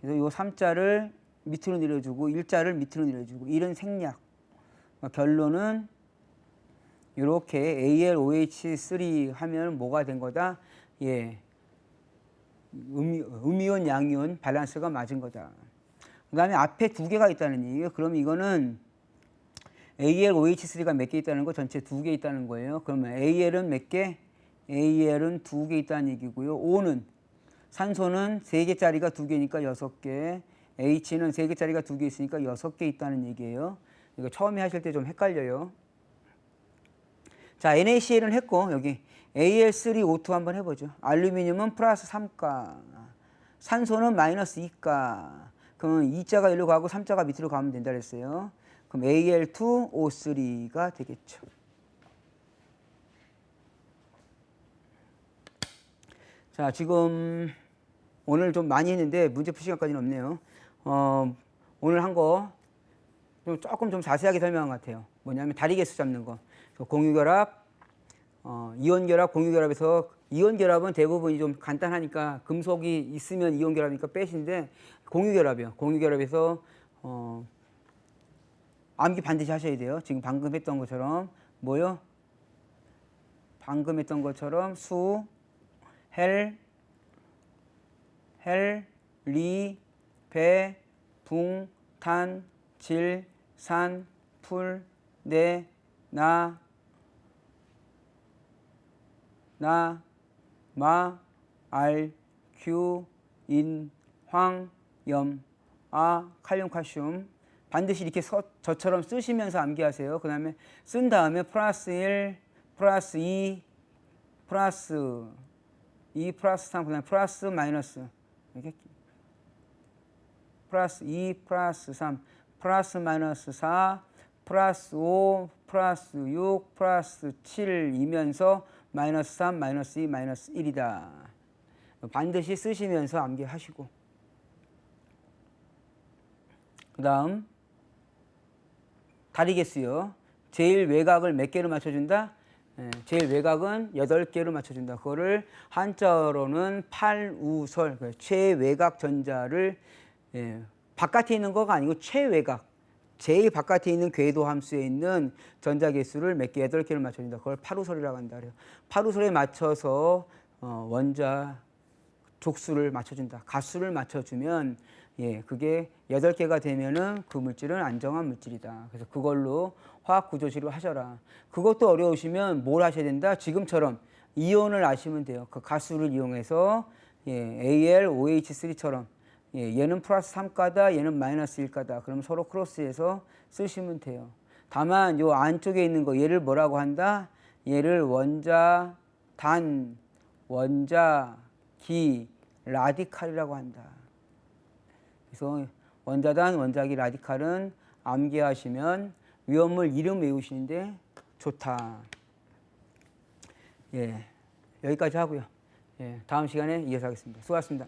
그래서 이 3자를 밑으로 내려주고 1자를 밑으로 내려주고 1은 생략. 결론은 이렇게 AlOH3 하면 뭐가 된 거다? 예, 음이온, 양이온 밸런스가 맞은 거다. 그 다음에 앞에 두 개가 있다는 얘기예요. 그럼 이거는 AlOH3가 몇 개 있다는 거 전체 2개 있다는 거예요. 그러면 AL은 몇 개? AL은 2개 있다는 얘기고요. O는 산소는 3개짜리가 2개니까 6개. H는 3개짜리가 2개 있으니까 6개 있다는 얘기예요. 이거 처음에 하실 때 좀 헷갈려요. 자, NaCl은 했고 여기 Al3O2 한번 해보죠. 알루미늄은 플러스 3가, 산소는 마이너스 2가. 그러면 2자가 여기로 가고 3자가 밑으로 가면 된다 그랬어요. 그럼 Al2O3가 되겠죠. 자, 지금 오늘 좀 많이 했는데 문제 풀 시간까지는 없네요. 오늘 한 거 조금 좀 자세하게 설명한 것 같아요. 뭐냐면 다리 개수 잡는 거. 공유결합, 이온결합, 공유결합에서 이온결합은 대부분이 좀 간단하니까 금속이 있으면 이온결합이니까 빼신데 공유결합이요. 공유결합에서 암기 반드시 하셔야 돼요. 지금 방금 했던 것처럼 뭐요? 방금 했던 것처럼 수, 헬, 리, 배, 붕, 탄, 질, 산, 풀, 내, 나, 마, 알, 큐, 인, 황, 염, 칼륨, 칼슘. 반드시 이렇게 저처럼 쓰시면서 암기하세요. 그 다음에 쓴 다음에 플러스 1, 플러스 2, 플러스 2, 플러스 3, 그 다음에 플러스 마이너스. 이렇게 플러스 2, 플러스 3, 플러스 마이너스 4, 플러스 5, 플러스 6, 플러스 7이면서 마이너스 3, 마이너스 2, 마이너스 1이다. 반드시 쓰시면서 암기하시고. 그 다음 다리 개수요. 제일 외곽을 몇 개로 맞춰준다? 제일 외곽은 8개로 맞춰준다. 그거를 한자어로는 팔우설, 최외곽 전자를 바깥에 있는 거가 아니고 최외곽, 제일 바깥에 있는 궤도 함수에 있는 전자 개수를 몇 개, 8개를 맞춰준다. 그걸 팔우설이라고 한다. 그래요. 팔우설에 맞춰서 원자 족수를 맞춰준다. 가수를 맞춰주면 그게 8개가 되면은 그 물질은 안정한 물질이다. 그래서 그걸로 화학 구조식으로 하셔라. 그것도 어려우시면 뭘 하셔야 된다? 지금처럼 이온을 아시면 돼요. 그 가수를 이용해서 AlOH3처럼 얘는 플러스 3가다, 얘는 마이너스 1가다. 그럼 서로 크로스해서 쓰시면 돼요. 다만 요 안쪽에 있는 거 얘를 뭐라고 한다? 얘를 원자 단, 원자 기, 라디칼이라고 한다. 그래서 원자단, 원자기, 라디칼은 암기하시면 위험물 이름 외우시는데 좋다. 여기까지 하고요. 다음 시간에 이어서 하겠습니다. 수고하셨습니다.